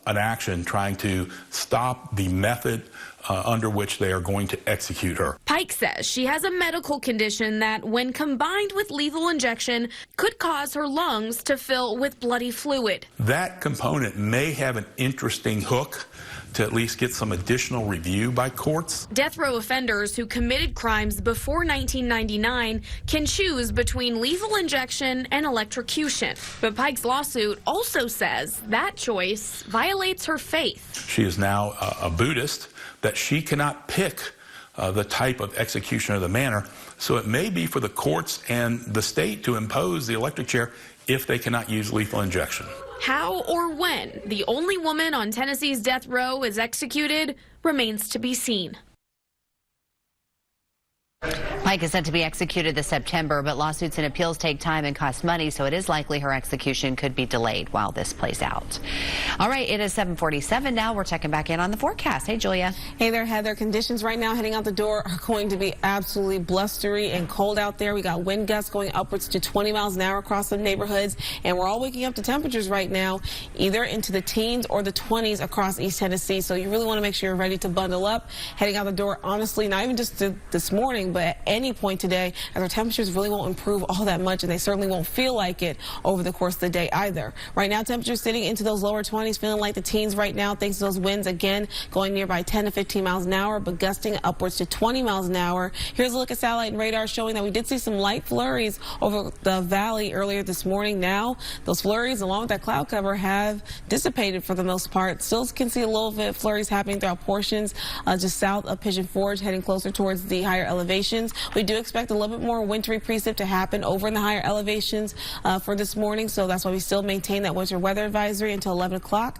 an action trying to stop the method under which they are going to execute her. Pike says she has a medical condition that, when combined with lethal injection, could cause her lungs to fill with bloody fluid. That component may have an interesting hook to at least get some additional review by courts. Death row offenders who committed crimes before 1999 can choose between lethal injection and electrocution. But Pike's lawsuit also says that choice violates her faith. She is now a Buddhist, that she cannot pick the type of execution or the manner. So it may be for the courts and the state to impose the electric chair if they cannot use lethal injection. How or when the only woman on Tennessee's death row is executed remains to be seen. Pike is set to be executed this September, but lawsuits and appeals take time and cost money, so it is likely her execution could be delayed while this plays out. All right, it is 7:47 now. We're checking back in on the forecast. Hey, Julia. Hey there, Heather. Conditions right now heading out the door are going to be absolutely blustery and cold out there. We got wind gusts going upwards to 20 miles an hour across some neighborhoods, and we're all waking up to temperatures right now, either into the teens or the 20s across East Tennessee. So you really want to make sure you're ready to bundle up. Heading out the door, honestly, not even just this morning, but at any point today, as our temperatures really won't improve all that much, and they certainly won't feel like it over the course of the day either. Right now, temperatures sitting into those lower 20s, feeling like the teens right now, thanks to those winds again going nearby 10 to 15 miles an hour, but gusting upwards to 20 miles an hour. Here's a look at satellite and radar showing that we did see some light flurries over the valley earlier this morning. Now, those flurries, along with that cloud cover, have dissipated for the most part. Still can see a little bit of flurries happening throughout portions just south of Pigeon Forge, heading closer towards the higher elevations. We do expect a little bit more wintry precip to happen over in the higher elevations for this morning, so that's why we still maintain that winter weather advisory until 11 o'clock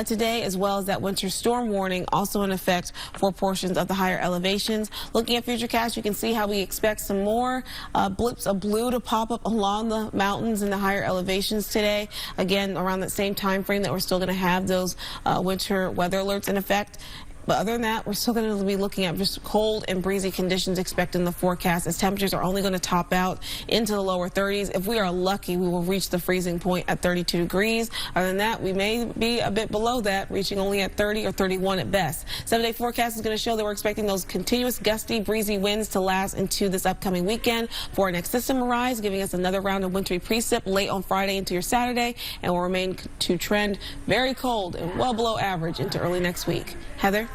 today, as well as that winter storm warning also in effect for portions of the higher elevations. Looking at futurecast, you can see how we expect some more blips of blue to pop up along the mountains and the higher elevations today. Again, around that same time frame that we're still going to have those winter weather alerts in effect. But other than that, we're still going to be looking at just cold and breezy conditions expected in the forecast, as temperatures are only going to top out into the lower 30s. If we are lucky, we will reach the freezing point at 32 degrees. Other than that, we may be a bit below that, reaching only at 30 or 31 at best. 7-day forecast is going to show that we're expecting those continuous gusty, breezy winds to last into this upcoming weekend before our next system arrives, giving us another round of wintry precip late on Friday into your Saturday, and will remain to trend very cold and well below average into early next week. Heather?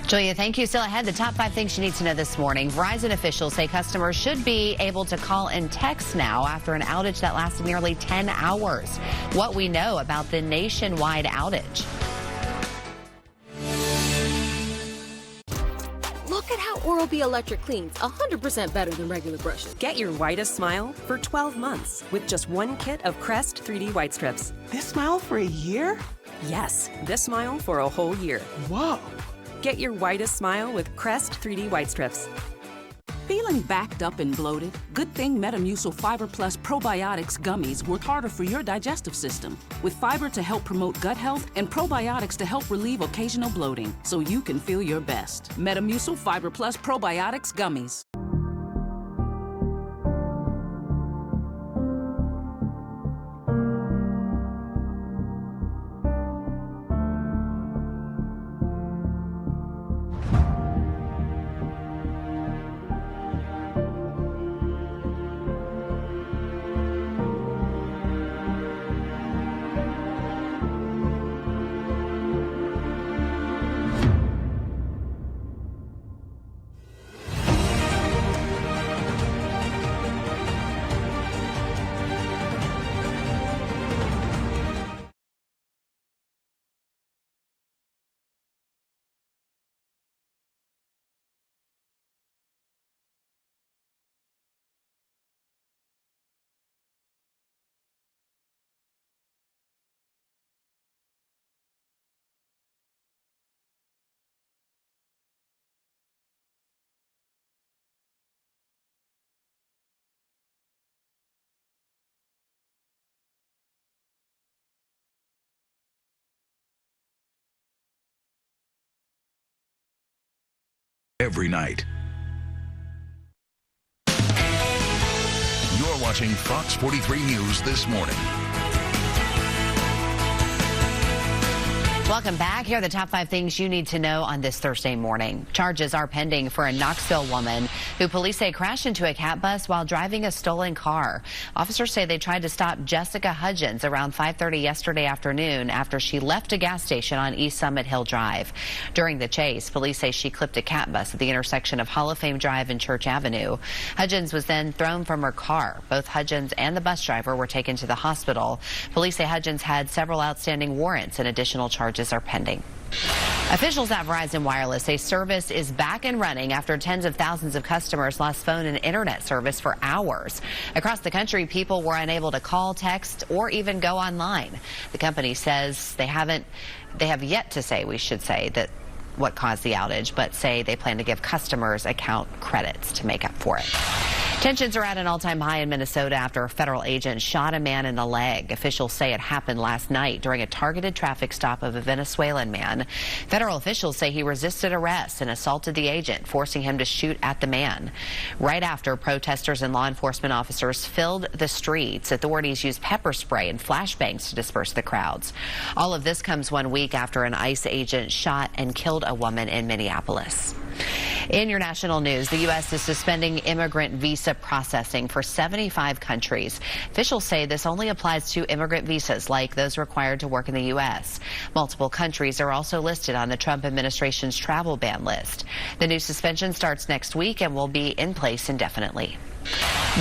Julia, thank you. Still ahead, the top 5 things you need to know this morning. Verizon officials say customers should be able to call and text now after an outage that lasted nearly 10 hours. What we know about the nationwide outage. Look at how Oral-B Electric cleans 100% better than regular brushes. Get your whitest smile for 12 months with just one kit of Crest 3D White Strips. This smile for a year? Yes, this smile for a whole year. Whoa. Get your whitest smile with Crest 3D White Strips. Feeling backed up and bloated? Good thing Metamucil Fiber Plus Probiotics Gummies work harder for your digestive system, with fiber to help promote gut health and probiotics to help relieve occasional bloating, so you can feel your best. Metamucil Fiber Plus Probiotics Gummies. Every night. You're watching Fox 43 News this morning. Welcome back. Here are the top 5 things you need to know on this Thursday morning. Charges are pending for a Knoxville woman who police say crashed into a cat bus while driving a stolen car. Officers say they tried to stop Jessica Hudgens around 5:30 yesterday afternoon after she left a gas station on East Summit Hill Drive. During the chase, police say she clipped a cat bus at the intersection of Hall of Fame Drive and Church Avenue. Hudgens was then thrown from her car. Both Hudgens and the bus driver were taken to the hospital. Police say Hudgens had several outstanding warrants and additional charges are pending. Officials at Verizon Wireless say service is back and running after tens of thousands of customers lost phone and internet service for hours. Across the country, people were unable to call, text, or even go online. The company says they have yet to say, we should say, that what caused the outage, but say they plan to give customers account credits to make up for it. Tensions are at an all-time high in Minnesota after a federal agent shot a man in the leg. Officials say it happened last night during a targeted traffic stop of a Venezuelan man. Federal officials say he resisted arrest and assaulted the agent, forcing him to shoot at the man. Right after, protesters and law enforcement officers filled the streets. Authorities used pepper spray and flashbangs to disperse the crowds. All of this comes 1 week after an ICE agent shot and killed a woman in Minneapolis. In your national news, the U.S. is suspending immigrant visa processing for 75 countries. Officials say this only applies to immigrant visas like those required to work in the U.S. Multiple countries are also listed on the Trump administration's travel ban list. The new suspension starts next week and will be in place indefinitely.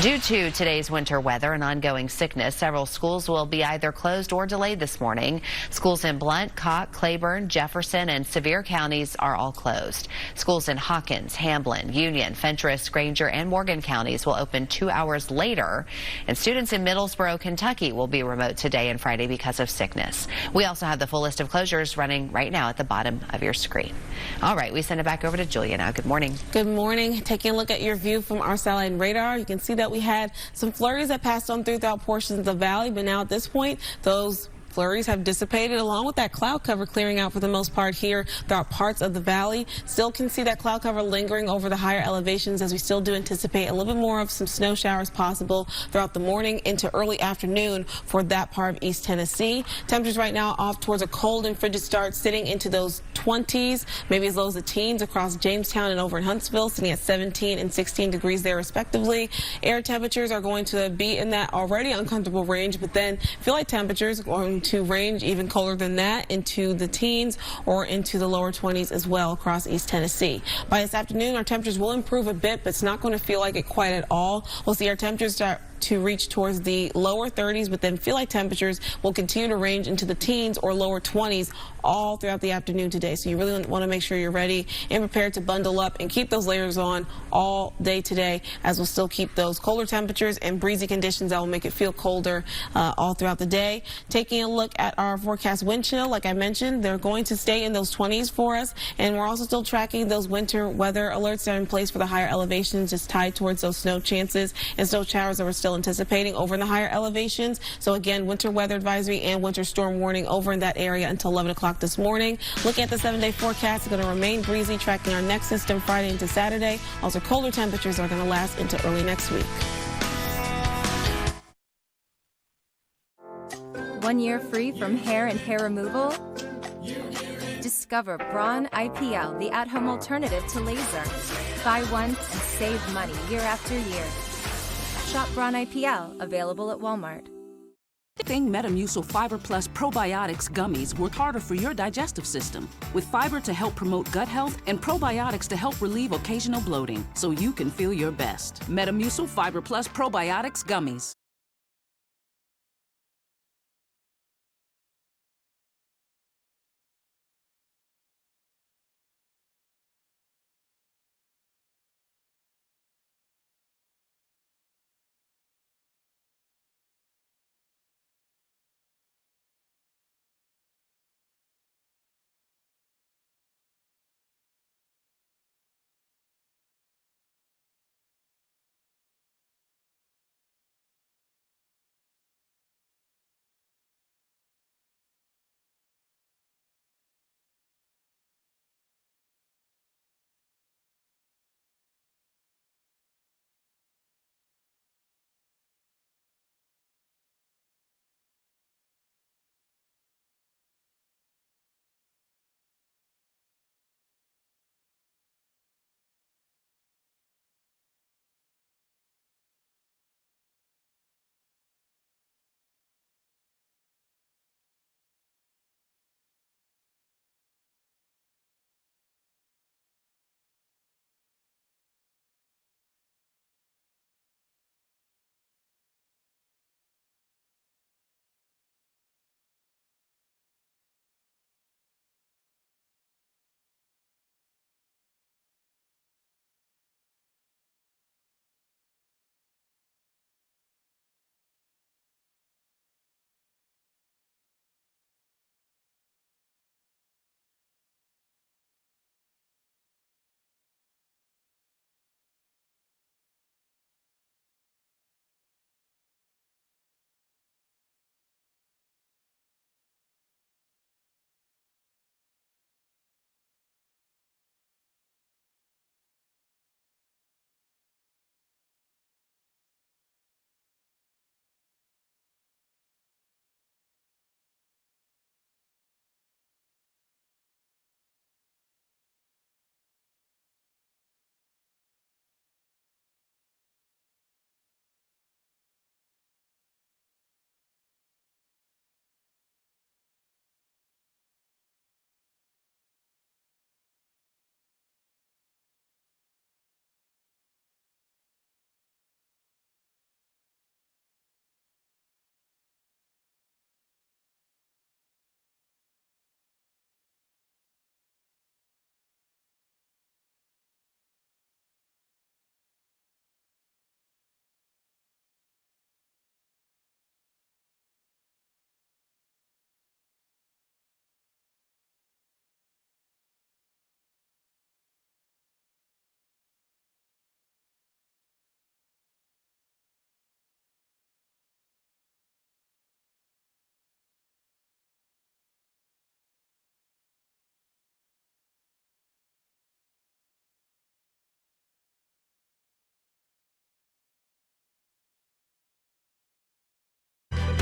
Due to today's winter weather and ongoing sickness, several schools will be either closed or delayed this morning. Schools in Blount, Cott, Claiborne, Jefferson, and Sevier counties are all closed. Schools in Hawkins, Hamblin, Union, Fentress, Granger, and Morgan counties will open 2 hours later. And students in Middlesboro, Kentucky will be remote today and Friday because of sickness. We also have the full list of closures running right now at the bottom of your screen. All right, we send it back over to Julia now. Good morning. Good morning. Taking a look at your view from our satellite radar, you can see that we had some flurries that passed on throughout portions of the valley, but now at this point, those flurries have dissipated along with that cloud cover clearing out for the most part here throughout parts of the valley. Still can see that cloud cover lingering over the higher elevations as we still do anticipate a little bit more of some snow showers possible throughout the morning into early afternoon for that part of East Tennessee. Temperatures right now off towards a cold and frigid start, sitting into those 20s, maybe as low as the teens across Jamestown and over in Huntsville, sitting at 17 and 16 degrees there respectively. Air temperatures are going to be in that already uncomfortable range, but then feel like temperatures are going to range even colder than that into the teens or into the lower 20s as well across East Tennessee. By this afternoon, our temperatures will improve a bit, but it's not going to feel like it quite at all. We'll see our temperatures start to reach towards the lower 30s, but then feel like temperatures will continue to range into the teens or lower 20s all throughout the afternoon today. So you really want to make sure you're ready and prepared to bundle up and keep those layers on all day today, as we'll still keep those colder temperatures and breezy conditions that will make it feel colder all throughout the day. Taking a look at our forecast wind chill, like I mentioned, they're going to stay in those 20s for us, and we're also still tracking those winter weather alerts that are in place for the higher elevations, just tied towards those snow chances and snow showers that we're still anticipating over in the higher elevations. So again, winter weather advisory and winter storm warning over in that area until 11 o'clock this morning. Looking at the 7-day forecast, it's going to remain breezy, tracking our next system Friday into Saturday. Also, colder temperatures are going to last into early next week. 1 year free from hair and hair removal? Discover Braun IPL, the at-home alternative to laser. Buy once and save money year after year. Shop Braun IPL, available at Walmart. Thing Metamucil Fiber Plus Probiotics Gummies work harder for your digestive system, with fiber to help promote gut health and probiotics to help relieve occasional bloating, so you can feel your best. Metamucil Fiber Plus Probiotics Gummies.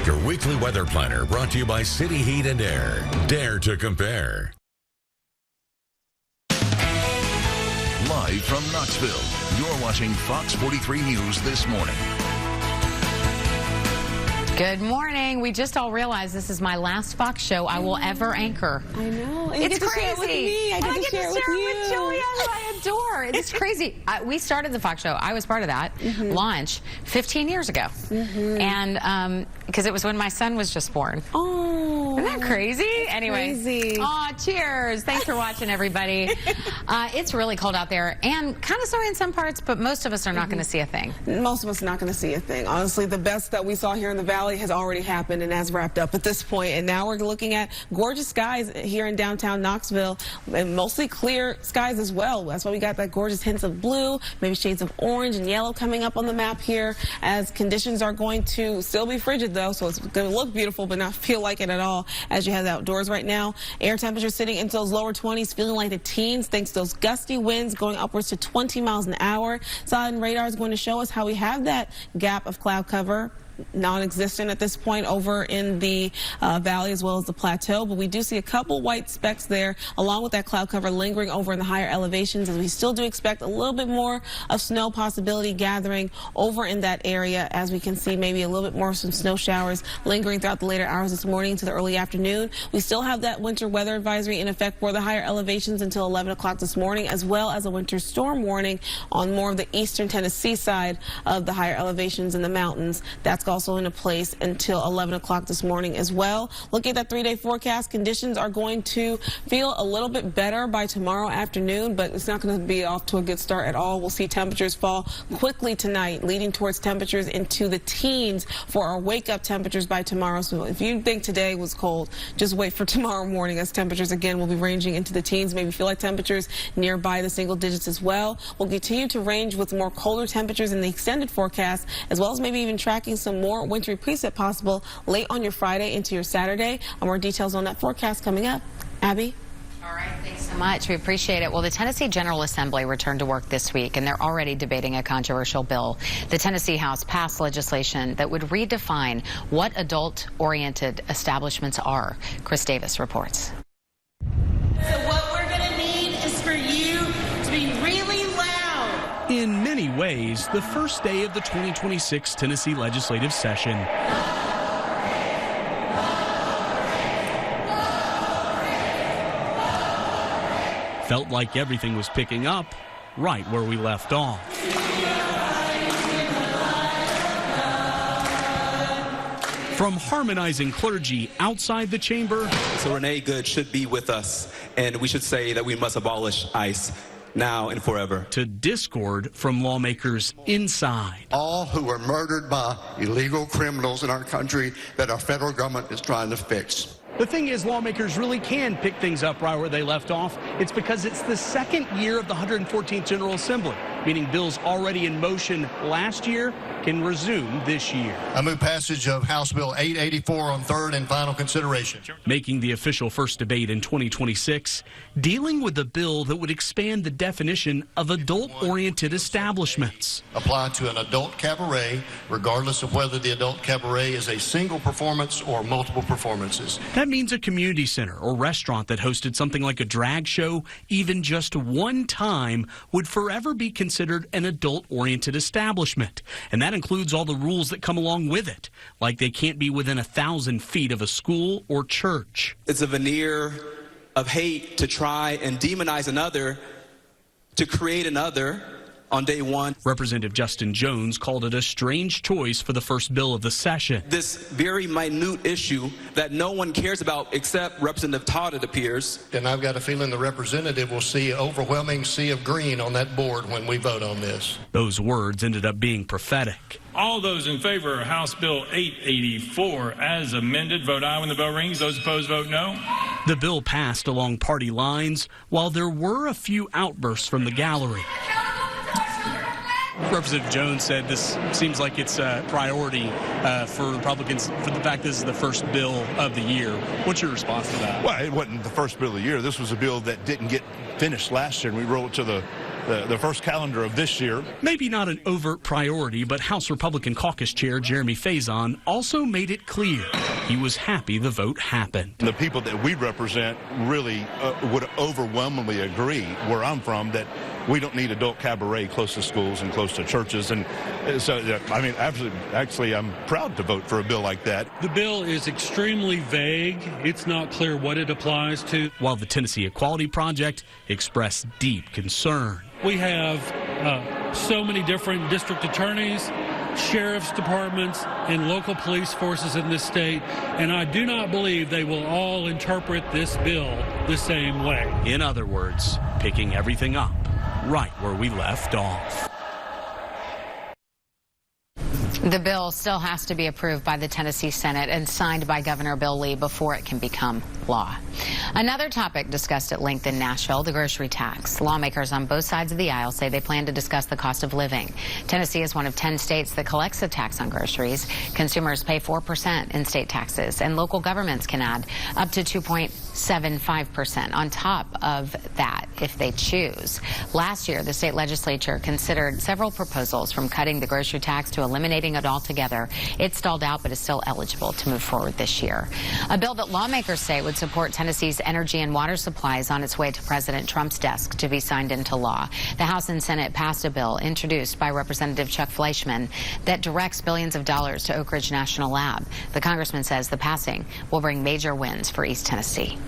Your weekly weather planner brought to you by City Heat and Air. Dare to compare. Live from Knoxville, you're watching Fox 43 News this morning. Good morning. We just all realized this is my last Fox show I will ever anchor. I know. And It's you get to crazy. share it with me. I get to share it with you. Julia, who I adore. It's crazy. We started the Fox show. I was part of that launch 15 years ago. And because it was when my son was just born. Oh. Isn't that crazy? Anyway. Crazy. Aw, cheers. Thanks for watching, everybody. It's really cold out there and kind of snowy in some parts, but most of us are not going to see a thing. Most of us are not going to see a thing. Honestly, the best that we saw here in the Valley has already happened and has wrapped up at this point. And now we're looking at gorgeous skies here in downtown Knoxville and mostly clear skies as well. That's why we got that gorgeous hints of blue, maybe shades of orange and yellow coming up on the map here, as conditions are going to still be frigid though, so it's going to look beautiful but not feel like it at all as you head outdoors right now. Air temperatures sitting into those lower 20s, feeling like the teens thanks to those gusty winds going upwards to 20 miles an hour. Solid radar is going to show us how we have that gap of cloud cover non-existent at this point over in the valley as well as the plateau, but we do see a couple white specks there along with that cloud cover lingering over in the higher elevations, and we still do expect a little bit more of snow possibility gathering over in that area, as we can see maybe a little bit more of some snow showers lingering throughout the later hours this morning to the early afternoon. We still have that winter weather advisory in effect for the higher elevations until 11 o'clock this morning, as well as a winter storm warning on more of the eastern Tennessee side of the higher elevations in the mountains. That's also into place until 11 o'clock this morning as well. Looking at that 3-day forecast, conditions are going to feel a little bit better by tomorrow afternoon, but it's not going to be off to a good start at all. We'll see temperatures fall quickly tonight, leading towards temperatures into the teens for our wake-up temperatures by tomorrow. So if you think today was cold, just wait for tomorrow morning, as temperatures again will be ranging into the teens, maybe feel like temperatures nearby the single digits as well. We'll continue to range with more colder temperatures in the extended forecast, as well as maybe even tracking some more wintry precip possible late on your Friday into your Saturday. More details on that forecast coming up. Abby? All right, thanks so much. We appreciate it. Well, the Tennessee General Assembly returned to work this week, and they're already debating a controversial bill. The Tennessee House passed legislation that would redefine what adult-oriented establishments are. Chris Davis reports. So what we're going to need is for you to be really loud. In many ways, the first day of the 2026 Tennessee legislative session. Felt like everything was picking up right where we left off. From harmonizing clergy outside the chamber. So Renee Good should be with us, and we should say that we must abolish ICE now and forever. To discord from lawmakers inside. All who were murdered by illegal criminals in our country that our federal government is trying to fix. The thing is, lawmakers really can pick things up right where they left off. It's because it's the second year of the 114th General Assembly, meaning bills already in motion last year can resume this year. I move passage of House Bill 884 on third and final consideration. Making the official first debate in 2026, dealing with a bill that would expand the definition of adult-oriented establishments. Apply to an adult cabaret, regardless of whether the adult cabaret is a single performance or multiple performances. That means a community center or restaurant that hosted something like a drag show, even just one time, would forever be considered an adult-oriented establishment. And that includes all the rules that come along with it, like they can't be within 1,000 feet of a school or church. It's a veneer of hate to try and demonize another, to create another on day one. Representative Justin Jones called it a strange choice for the first bill of the session. This very minute issue that no one cares about except Representative Todd, it appears. And I've got a feeling the representative will see an overwhelming sea of green on that board when we vote on this. Those words ended up being prophetic. All those in favor of House Bill 884 as amended, vote aye when the bell rings. Those opposed, vote no. The bill passed along party lines, while there were a few outbursts from the gallery. Representative Jones said this seems like it's a priority for Republicans for the fact this is the first bill of the year. What's your response to that? Well, it wasn't the first bill of the year. This was a bill that didn't get finished last year, and we rolled it to the first calendar of this year. Maybe not an overt priority, but House Republican Caucus Chair Jeremy Faison also made it clear. he was happy the vote happened. The people that we represent really would overwhelmingly agree, where I'm from, that we don't need adult cabaret close to schools and close to churches. And so, I mean, actually, I'm proud to vote for a bill like that. The bill is extremely vague. It's not clear what it applies to. While the Tennessee Equality Project expressed deep concern. We have so many different district attorneys, sheriff's departments, and local police forces in this state, and I do not believe they will all interpret this bill the same way. In other words, picking everything up right where we left off. The bill still has to be approved by the Tennessee Senate and signed by Governor Bill Lee before it can become law. Another topic discussed at length in Nashville, the grocery tax. Lawmakers on both sides of the aisle say they plan to discuss the cost of living. Tennessee is one of 10 states that collects a tax on groceries. Consumers pay 4% in state taxes, and local governments can add up to 2.75% on top of that if they choose. Last year, the state legislature considered several proposals, from cutting the grocery tax to eliminating it altogether. It stalled out, but is still eligible to move forward this year. A bill that lawmakers say would support Tennessee's energy and water supplies on its way to President Trump's desk to be signed into law. The House and Senate passed a bill introduced by Representative Chuck Fleischman that directs billions of dollars to Oak Ridge National Lab. The congressman says the passing will bring major wins for East Tennessee.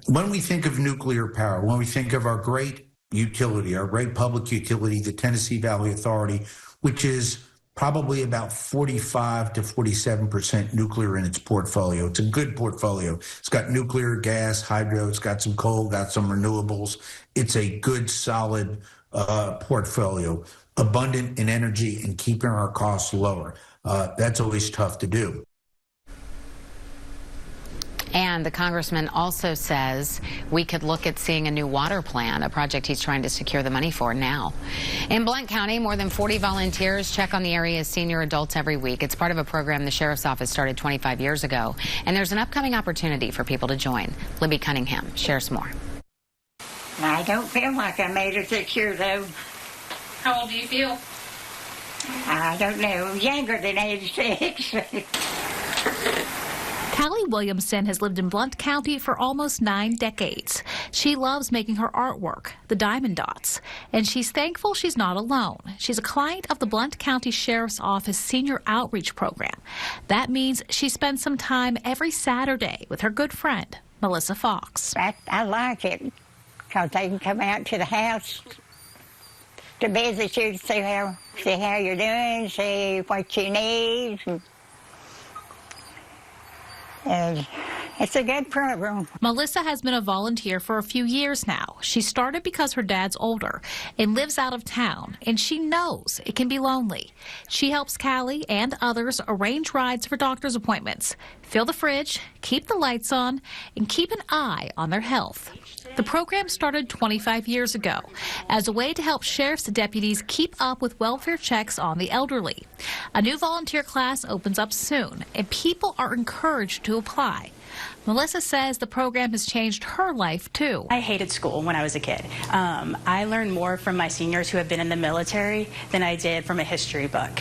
When we think of nuclear power, when we think of our great utility, our great public utility, the Tennessee Valley Authority, which is probably about 45 to 47% nuclear in its portfolio. It's a good portfolio. It's got nuclear, gas, hydro, it's got some coal, got some renewables. It's a good, solid portfolio, abundant in energy and keeping our costs lower. That's always tough to do. And the congressman also says we could look at seeing a new water plan, a project he's trying to secure the money for now. In Blount County, more than 40 volunteers check on the area's senior adults every week. It's part of a program the sheriff's office started 25 years ago. And there's an upcoming opportunity for people to join. Libby Cunningham shares more. I don't feel like I'm 86 years old. How old do you feel? I don't know. Younger than 86. Callie Williamson has lived in Blount County for almost 9 decades. She loves making her artwork, the diamond dots, and she's thankful she's not alone. She's a client of the Blount County Sheriff's Office Senior Outreach Program. That means she spends some time every Saturday with her good friend, Melissa Fox. I like it because they can come out to the house to visit you, see how you're doing, see what you need. And it's a good program. Melissa has been a volunteer for a few years now. She started because her dad's older and lives out of town, and she knows it can be lonely. She helps Callie and others arrange rides for doctor's appointments, fill the fridge, keep the lights on, and keep an eye on their health. The program started 25 years ago as a way to help sheriff's deputies keep up with welfare checks on the elderly. A new volunteer class opens up soon, and people are encouraged to apply. Melissa says the program has changed her life, too. I hated school when I was a kid. I learned more from my seniors who have been in the military than I did from a history book.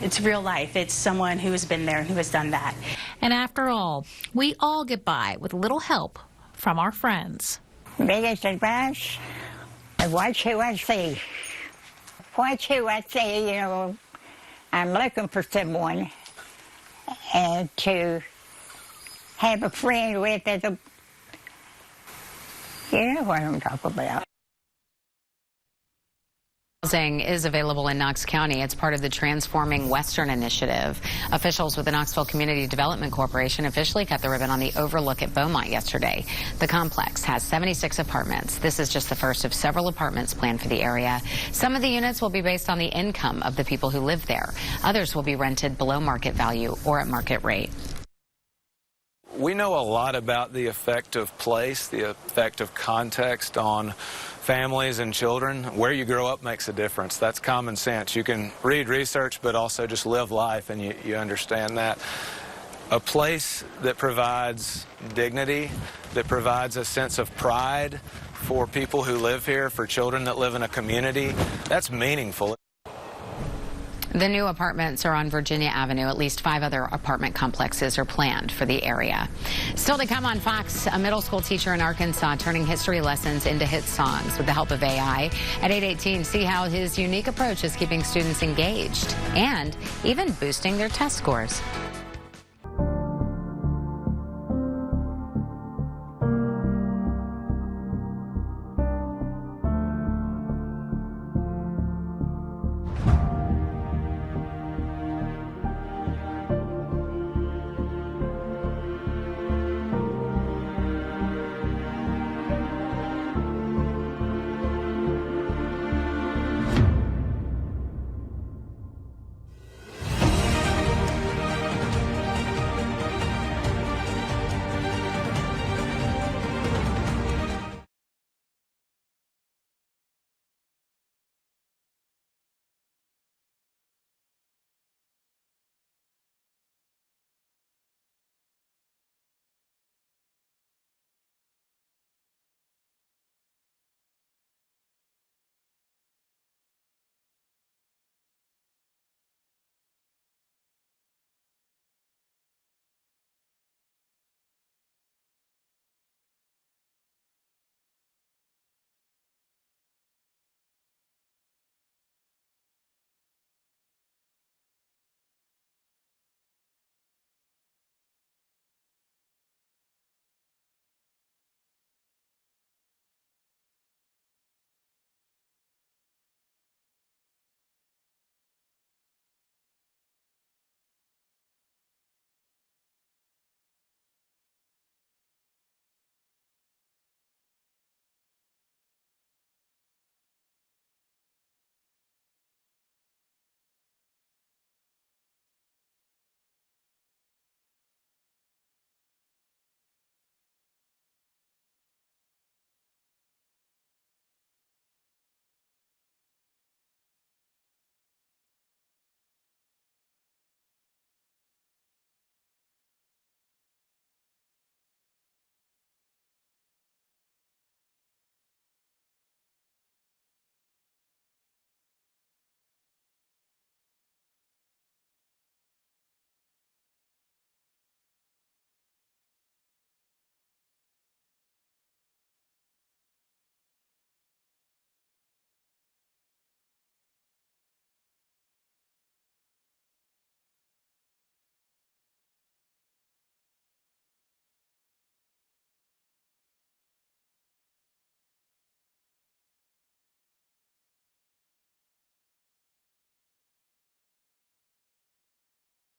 It's real life. It's someone who has been there and who has done that. And after all, we all get by with a little help from our friends. Biggest advice, watch who I see. Watch who I see, you know. I'm looking for someone to have a friend with as a, you know what I'm talking about. Housing is available in Knox County. It's part of the Transforming Western Initiative. Officials with the Knoxville Community Development Corporation officially cut the ribbon on the Overlook at Beaumont yesterday. The complex has 76 apartments. This is just the first of several apartments planned for the area. Some of the units will be based on the income of the people who live there. Others will be rented below market value or at market rate. We know a lot about the effect of place, the effect of context on families and children. Where you grow up makes a difference. That's common sense. You can read research, but also just live life, and you understand that. A place that provides dignity, that provides a sense of pride for people who live here, for children that live in a community, that's meaningful. The new apartments are on Virginia Avenue. At least 5 other apartment complexes are planned for the area. Still to come on Fox, a middle school teacher in Arkansas turning history lessons into hit songs with the help of AI. At 8:18, see how his unique approach is keeping students engaged and even boosting their test scores.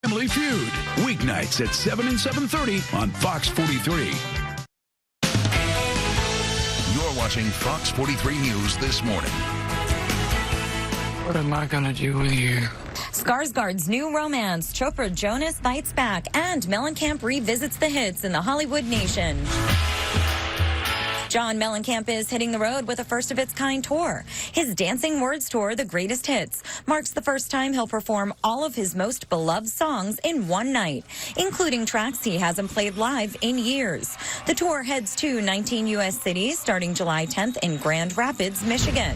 Family Feud, weeknights at 7 and 7:30 on Fox 43. You're watching Fox 43 News this morning. What am I gonna do with you? Skarsgård's new romance, Chopra Jonas fights back, and Mellencamp revisits the hits in the Hollywood nation. John Mellencamp is hitting the road with a first-of-its-kind tour. His Dancing Words Tour, The Greatest Hits, marks the first time he'll perform all of his most beloved songs in one night, including tracks he hasn't played live in years. The tour heads to 19 U.S. cities starting July 10th in Grand Rapids, Michigan.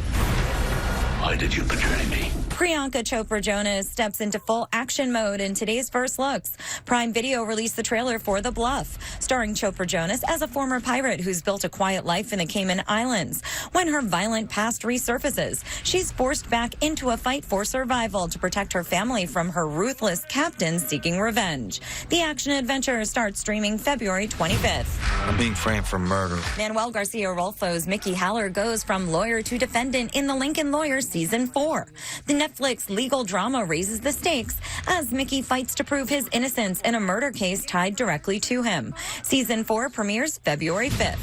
Why did you betray me? Priyanka Chopra Jonas steps into full action mode in today's first looks. Prime Video released the trailer for The Bluff, starring Chopra Jonas as a former pirate who's built a quiet life in the Cayman Islands. When her violent past resurfaces, she's forced back into a fight for survival to protect her family from her ruthless captain seeking revenge. The action-adventure starts streaming February 25th. I'm being framed for murder. Manuel Garcia Rolfo's Mickey Haller goes from lawyer to defendant in The Lincoln Lawyer Season 4. The Netflix legal drama raises the stakes as Mickey fights to prove his innocence in a murder case tied directly to him. Season 4 premieres February 5th.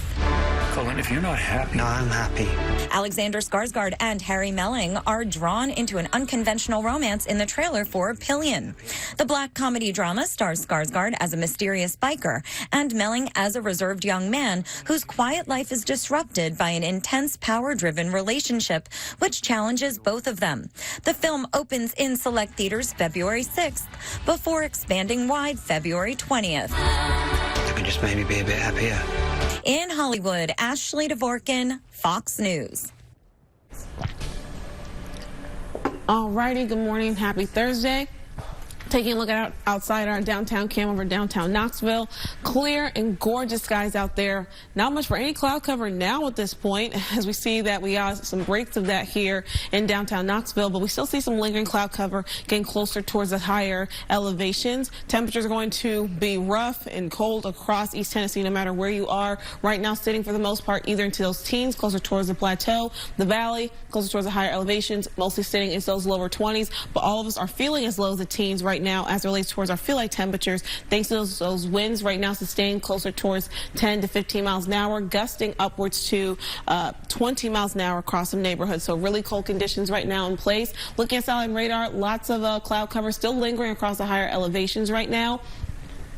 Colin, if you're not happy... No, I'm happy. Alexander Skarsgård and Harry Melling are drawn into an unconventional romance in the trailer for Pillion. The black comedy drama stars Skarsgård as a mysterious biker and Melling as a reserved young man whose quiet life is disrupted by an intense power-driven relationship, which challenges both of them. The film opens in select theaters February 6th before expanding wide February 20th. You can just maybe be a bit happier. In Hollywood, Ashley Dvorkin, Fox News. All righty, good morning, happy Thursday. Taking a look at outside our downtown cam over downtown Knoxville. Clear and gorgeous skies out there. Not much for any cloud cover now at this point, as we see that we got some breaks of that here in downtown Knoxville, but we still see some lingering cloud cover getting closer towards the higher elevations. Temperatures are going to be rough and cold across East Tennessee no matter where you are. Right now sitting for the most part either into those teens, closer towards the plateau, the valley, closer towards the higher elevations, mostly sitting into those lower 20s, but all of us are feeling as low as the teens right now as it relates towards our feel like temperatures, thanks to those winds right now sustained closer towards 10 to 15 miles an hour, gusting upwards to 20 miles an hour across some neighborhoods. So really cold conditions right now in place. Looking at satellite radar, lots of cloud cover still lingering across the higher elevations right now.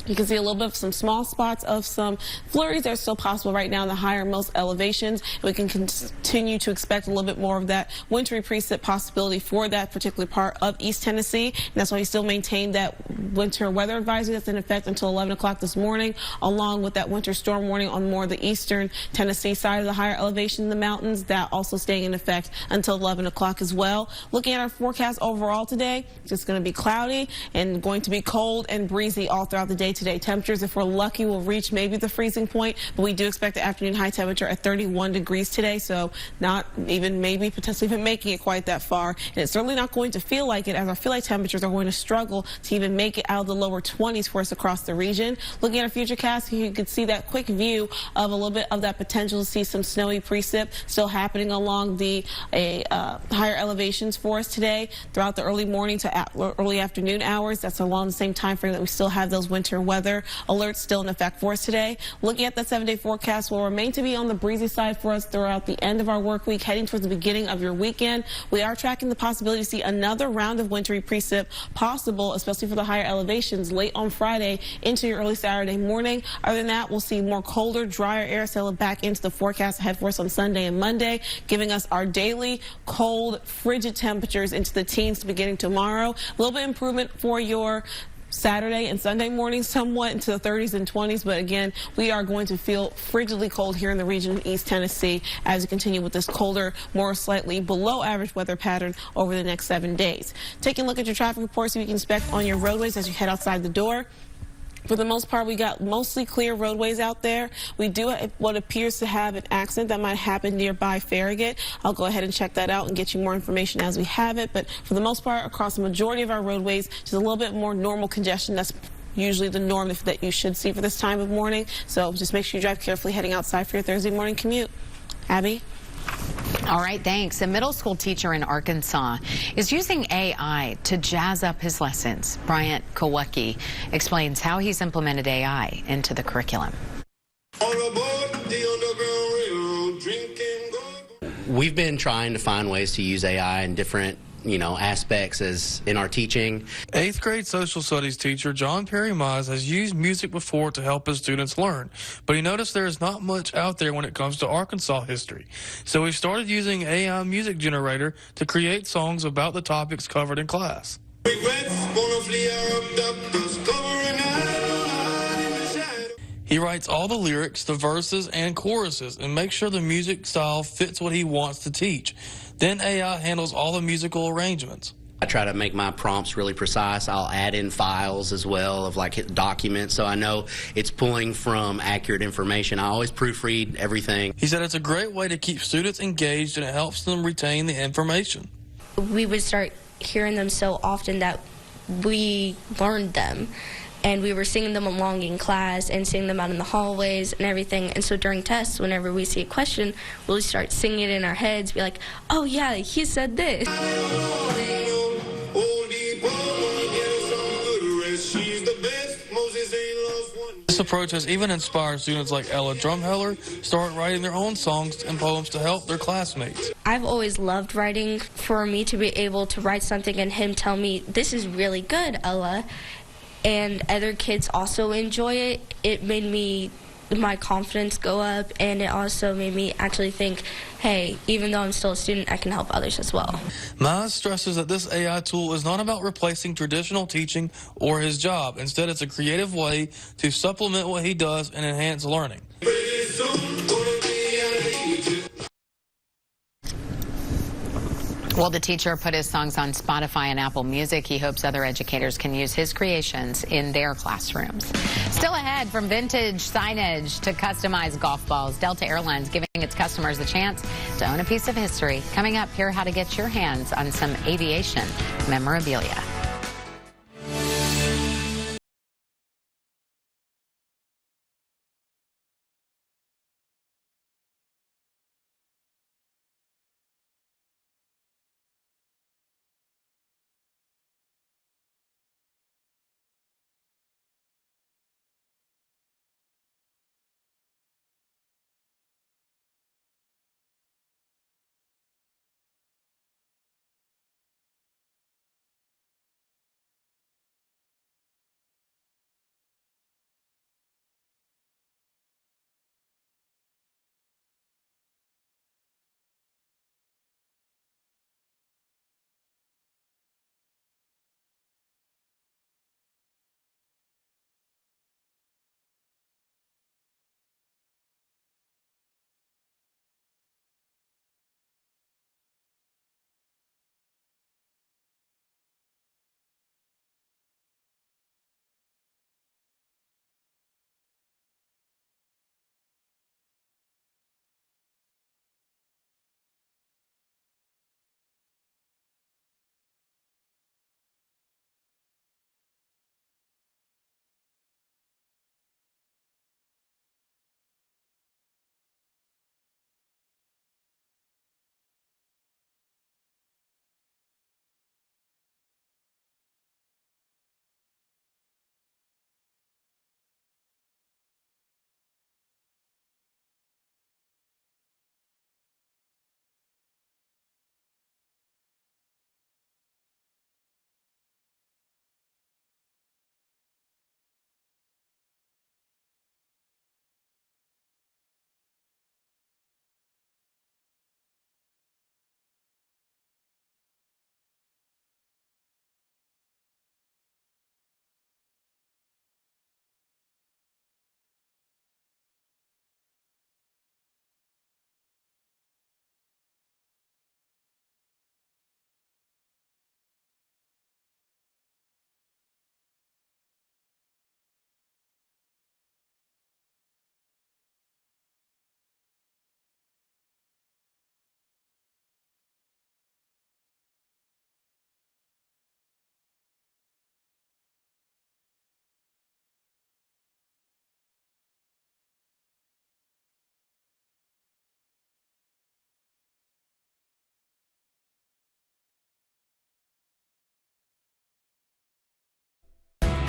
You can see a little bit of some small spots of some flurries that are still possible right now in the higher-most elevations. We can continue to expect a little bit more of that wintry precip possibility for that particular part of East Tennessee. And that's why we still maintain that winter weather advisory that's in effect until 11 o'clock this morning, along with that winter storm warning on more of the eastern Tennessee side of the higher elevation in the mountains, that also staying in effect until 11 o'clock as well. Looking at our forecast overall today, it's just going to be cloudy and going to be cold and breezy all throughout the day today. Temperatures, if we're lucky, will reach maybe the freezing point, but we do expect the afternoon high temperature at 31 degrees today, so not even maybe potentially even making it quite that far. And it's certainly not going to feel like it, as our feel like temperatures are going to struggle to even make it out of the lower 20s for us across the region. Looking at our futurecast, you can see that quick view of a little bit of that potential to see some snowy precip still happening along the higher elevations for us today throughout the early morning to early afternoon hours. That's along the same time frame that we still have those winter weather alerts still in effect for us today. Looking at the 7-day forecast, will remain to be on the breezy side for us throughout the end of our work week, heading towards the beginning of your weekend. We are tracking the possibility to see another round of wintry precip possible, especially for the higher elevations late on Friday into your early Saturday morning. Other than that, we'll see more colder, drier air settle back into the forecast ahead for us on Sunday and Monday, giving us our daily cold, frigid temperatures into the teens beginning tomorrow. A little bit improvement for your Saturday and Sunday morning, somewhat into the 30s and 20s, but again, we are going to feel frigidly cold here in the region of East Tennessee as we continue with this colder, more slightly below average weather pattern over the next 7 days. Taking a look at your traffic reports, so you can inspect on your roadways as you head outside the door. For the most part, we got mostly clear roadways out there. We do have what appears to have an accident that might happen nearby Farragut. I'll go ahead and check that out and get you more information as we have it. But for the most part, across the majority of our roadways, just a little bit more normal congestion. That's usually the norm that you should see for this time of morning. So just make sure you drive carefully heading outside for your Thursday morning commute. Abby? All right, thanks. A middle school teacher in Arkansas is using AI to jazz up his lessons. Bryant Kowacki explains how he's implemented AI into the curriculum. We've been trying to find ways to use AI in different aspects as in our teaching. 8th grade social studies teacher John Perry Mize has used music before to help his students learn, but he noticed there is not much out there when it comes to Arkansas history. So he started using AI music generator to create songs about the topics covered in class. He writes all the lyrics, the verses, and choruses, and makes sure the music style fits what he wants to teach. Then AI handles all the musical arrangements. I try to make my prompts really precise. I'll add in files as well of like documents, so I know it's pulling from accurate information. I always proofread everything. He said it's a great way to keep students engaged, and it helps them retain the information. We would start hearing them so often that we learned them. And we were singing them along in class and singing them out in the hallways and everything. And so during tests, whenever we see a question, we'll start singing it in our heads, be like, oh yeah, he said this. This approach has even inspired students like Ella Drumheller start writing their own songs and poems to help their classmates. I've always loved writing. For me to be able to write something and him tell me, this is really good, Ella, and other kids also enjoy it, it made my confidence go up, and it also made me actually think, hey, even though I'm still a student, I can help others as well. Mize stresses that this AI tool is not about replacing traditional teaching or his job. Instead, it's a creative way to supplement what he does and enhance learning. Well, the teacher put his songs on Spotify and Apple Music. He hopes other educators can use his creations in their classrooms. Still ahead, from vintage signage to customized golf balls, Delta Airlines giving its customers the chance to own a piece of history. Coming up, hear how to get your hands on some aviation memorabilia.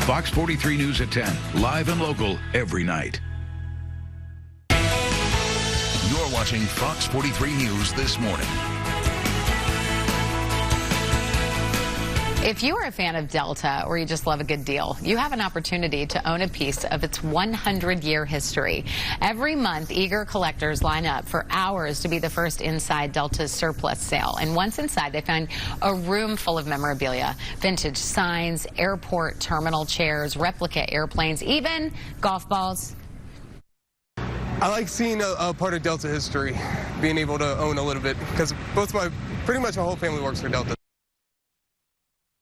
Fox 43 News at 10, live and local every night. You're watching Fox 43 News this morning. If you are a fan of Delta or you just love a good deal, you have an opportunity to own a piece of its 100-year history. Every month, eager collectors line up for hours to be the first inside Delta's surplus sale. And once inside, they find a room full of memorabilia, vintage signs, airport terminal chairs, replica airplanes, even golf balls. I like seeing a part of Delta history, being able to own a little bit, because pretty much my whole family works for Delta.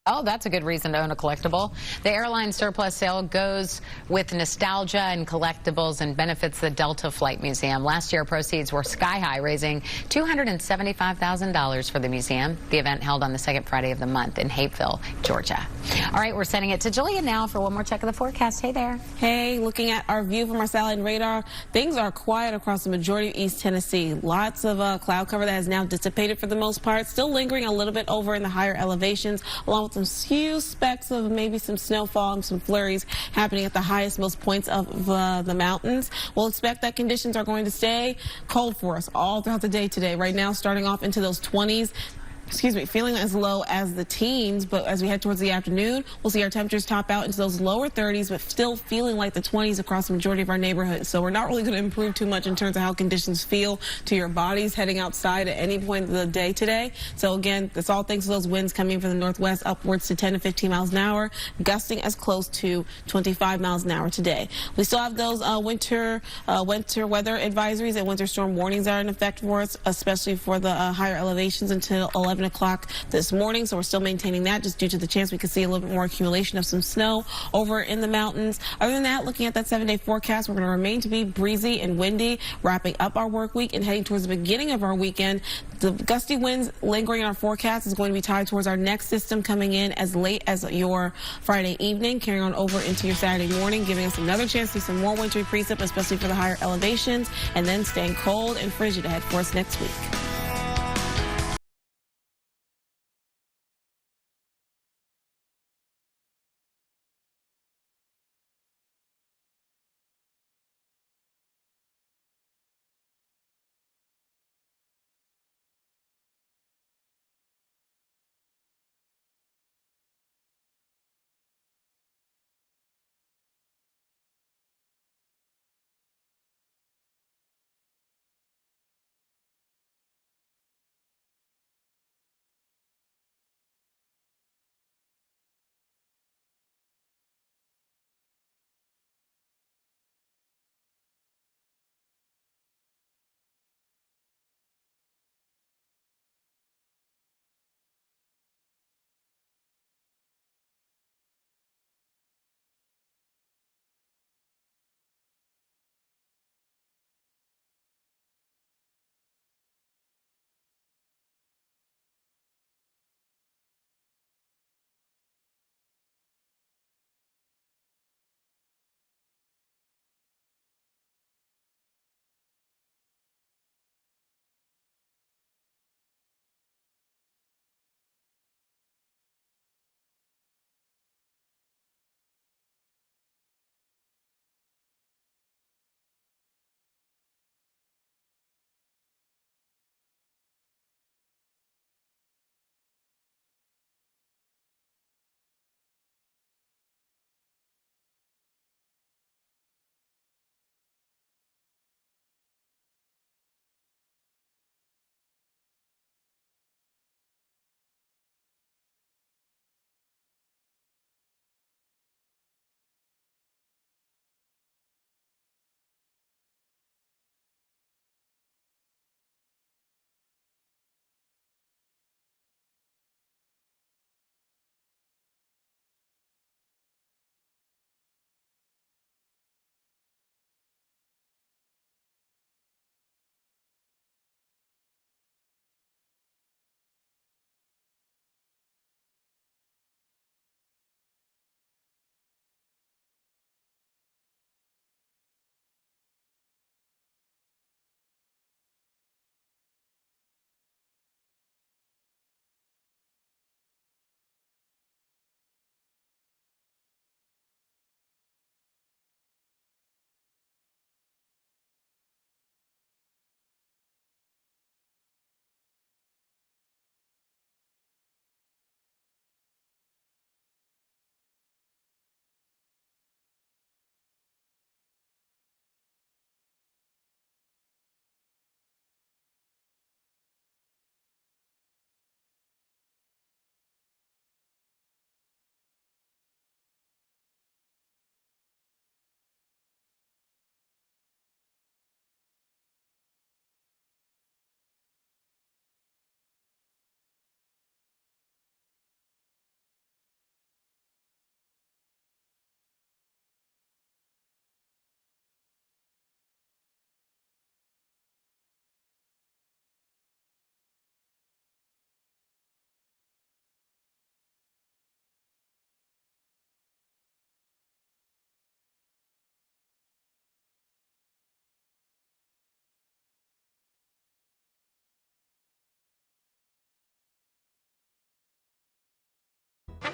Oh, that's a good reason to own a collectible. The airline surplus sale goes with nostalgia and collectibles and benefits the Delta Flight Museum. Last year, proceeds were sky high, raising $275,000 for the museum. The event held on the second Friday of the month in Hapeville, Georgia. All right, we're sending it to Julia now for one more check of the forecast. Hey there. Hey, looking at our view from our satellite radar, things are quiet across the majority of East Tennessee. Lots of cloud cover that has now dissipated for the most part. Still lingering a little bit over in the higher elevations, along with some few specks of maybe some snowfall and some flurries happening at the highest most points of the mountains. We'll expect that conditions are going to stay cold for us all throughout the day today. Right now, starting off into those 20s. Feeling as low as the teens, but as we head towards the afternoon, we'll see our temperatures top out into those lower 30s, but still feeling like the 20s across the majority of our neighborhoods. So we're not really going to improve too much in terms of how conditions feel to your bodies heading outside at any point of the day today. So again, that's all thanks to those winds coming from the northwest upwards to 10 to 15 miles an hour, gusting as close to 25 miles an hour today. We still have those winter weather advisories and winter storm warnings that are in effect for us, especially for the higher elevations until 11 7 o'clock this morning, so we're still maintaining that just due to the chance we could see a little bit more accumulation of some snow over in the mountains. Other than that, looking at that 7-day forecast, we're going to remain to be breezy and windy, wrapping up our work week and heading towards the beginning of our weekend. The gusty winds lingering in our forecast is going to be tied towards our next system coming in as late as your Friday evening, carrying on over into your Saturday morning, giving us another chance to see some more wintry precip, especially for the higher elevations, and then staying cold and frigid ahead for us next week.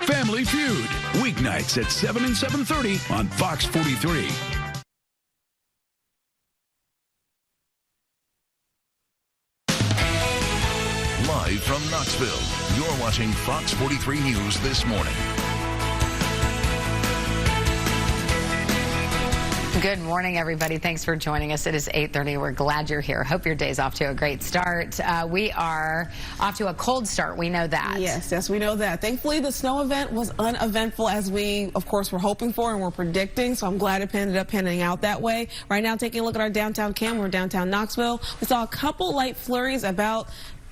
Family Feud, weeknights at 7 and 7:30 on Fox 43. Live from Knoxville, you're watching Fox 43 News this morning. Good morning, everybody. Thanks for joining us. It is 8:30. We're glad you're here. Hope your day's off to a great start. We are off to a cold start. We know that. Yes, we know that. Thankfully, the snow event was uneventful as we, of course, were hoping for and were predicting. So I'm glad it ended up panning out that way. Right now, taking a look at our downtown cam. We're downtown Knoxville. We saw a couple light flurries about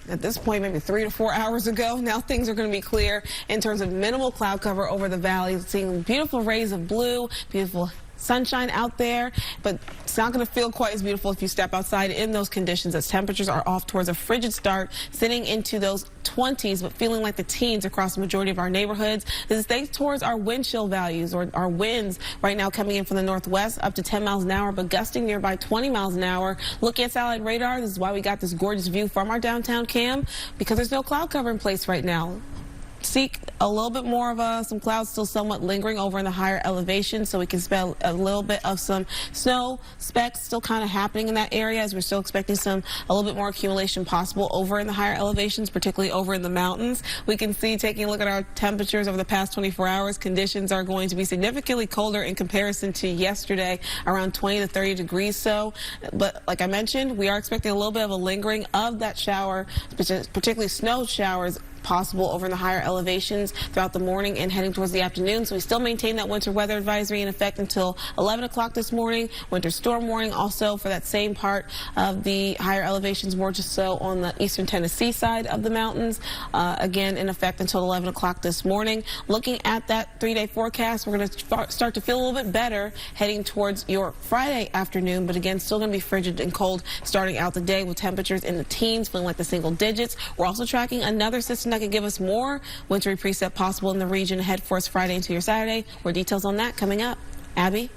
at this point, maybe 3 to 4 hours ago. Now things are going to be clear in terms of minimal cloud cover over the valley. Seeing beautiful rays of blue, beautiful sunshine out there, but it's not going to feel quite as beautiful if you step outside in those conditions, as temperatures are off towards a frigid start, sitting into those 20s, but feeling like the teens across the majority of our neighborhoods. This is thanks towards our wind chill values, or our winds right now coming in from the northwest up to 10 miles an hour, but gusting nearby 20 miles an hour. Looking at satellite radar, this is why we got this gorgeous view from our downtown cam, because there's no cloud cover in place right now. Seek a little bit more of some clouds still somewhat lingering over in the higher elevations, so we can spell a little bit of some snow specks still kind of happening in that area, as we're still expecting a little bit more accumulation possible over in the higher elevations, particularly over in the mountains. We can see, taking a look at our temperatures over the past 24 hours, conditions are going to be significantly colder in comparison to yesterday, around 20 to 30 degrees so. But like I mentioned, we are expecting a little bit of a lingering of that shower, particularly snow showers, possible over in the higher elevations throughout the morning and heading towards the afternoon. So we still maintain that winter weather advisory in effect until 11 o'clock this morning. Winter storm warning also for that same part of the higher elevations, more just so on the eastern Tennessee side of the mountains. Again, in effect until 11 o'clock this morning. Looking at that 3-day forecast, we're going to start to feel a little bit better heading towards your Friday afternoon, but again, still going to be frigid and cold starting out the day with temperatures in the teens, feeling like the single digits. We're also tracking another system that could give us more wintry precip possible in the region ahead for us Friday into your Saturday. More details on that coming up. Abby?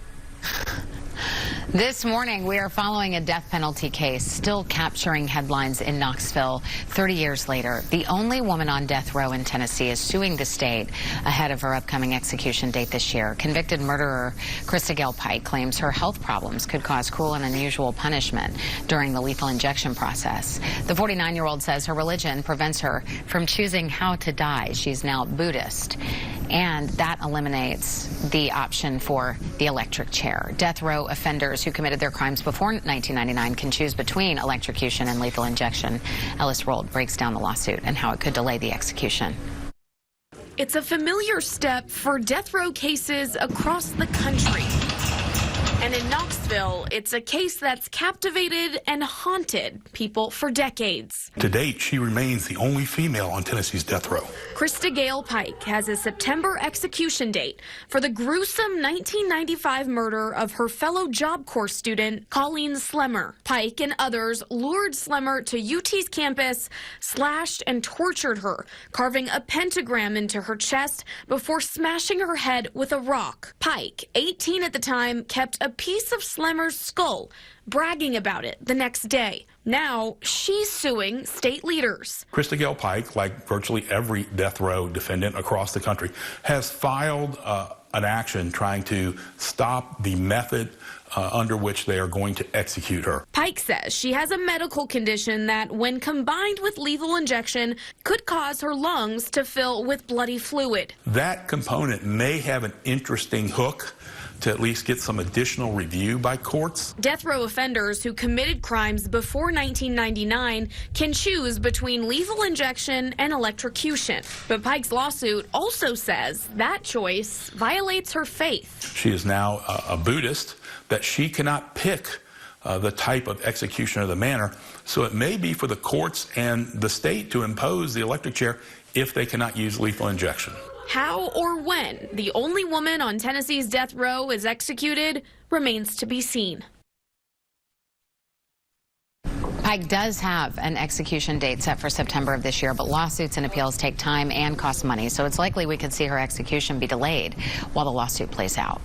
This morning, we are following a death penalty case still capturing headlines in Knoxville 30 years later. The only woman on death row in Tennessee is suing the state ahead of her upcoming execution date this year. Convicted murderer Krista Gale Pike claims her health problems could cause cruel and unusual punishment during the lethal injection process. The 49-year-old says her religion prevents her from choosing how to die. She's now Buddhist, and that eliminates the option for the electric chair. Death row offenders who committed their crimes before 1999 can choose between electrocution and lethal injection. Ellis Rold breaks down the lawsuit and how it could delay the execution. It's a familiar step for death row cases across the country. And in Knoxville, it's a case that's captivated and haunted people for decades. To date, she remains the only female on Tennessee's death row. Krista Gale Pike has a September execution date for the gruesome 1995 murder of her fellow Job Corps student, Colleen Slemmer. Pike and others lured Slemmer to UT's campus, slashed and tortured her, carving a pentagram into her chest before smashing her head with a rock. Pike, 18 at the time, kept a piece of Slemmer's skull, bragging about it the next day. Now she's suing state leaders. Krista Gale Pike, like virtually every death row defendant across the country, has filed an action trying to stop the method under which they are going to execute her. Pike says she has a medical condition that, when combined with lethal injection, could cause her lungs to fill with bloody fluid. That component may have an interesting hook to at least get some additional review by courts. Death row offenders who committed crimes before 1999 can choose between lethal injection and electrocution. But Pike's lawsuit also says that choice violates her faith. She is now a Buddhist, that she cannot pick the type of execution or the manner. So it may be for the courts and the state to impose the electric chair if they cannot use lethal injection. How or when the only woman on Tennessee's death row is executed remains to be seen. Pike does have an execution date set for September of this year, but lawsuits and appeals take time and cost money, so it's likely we could see her execution be delayed while the lawsuit plays out.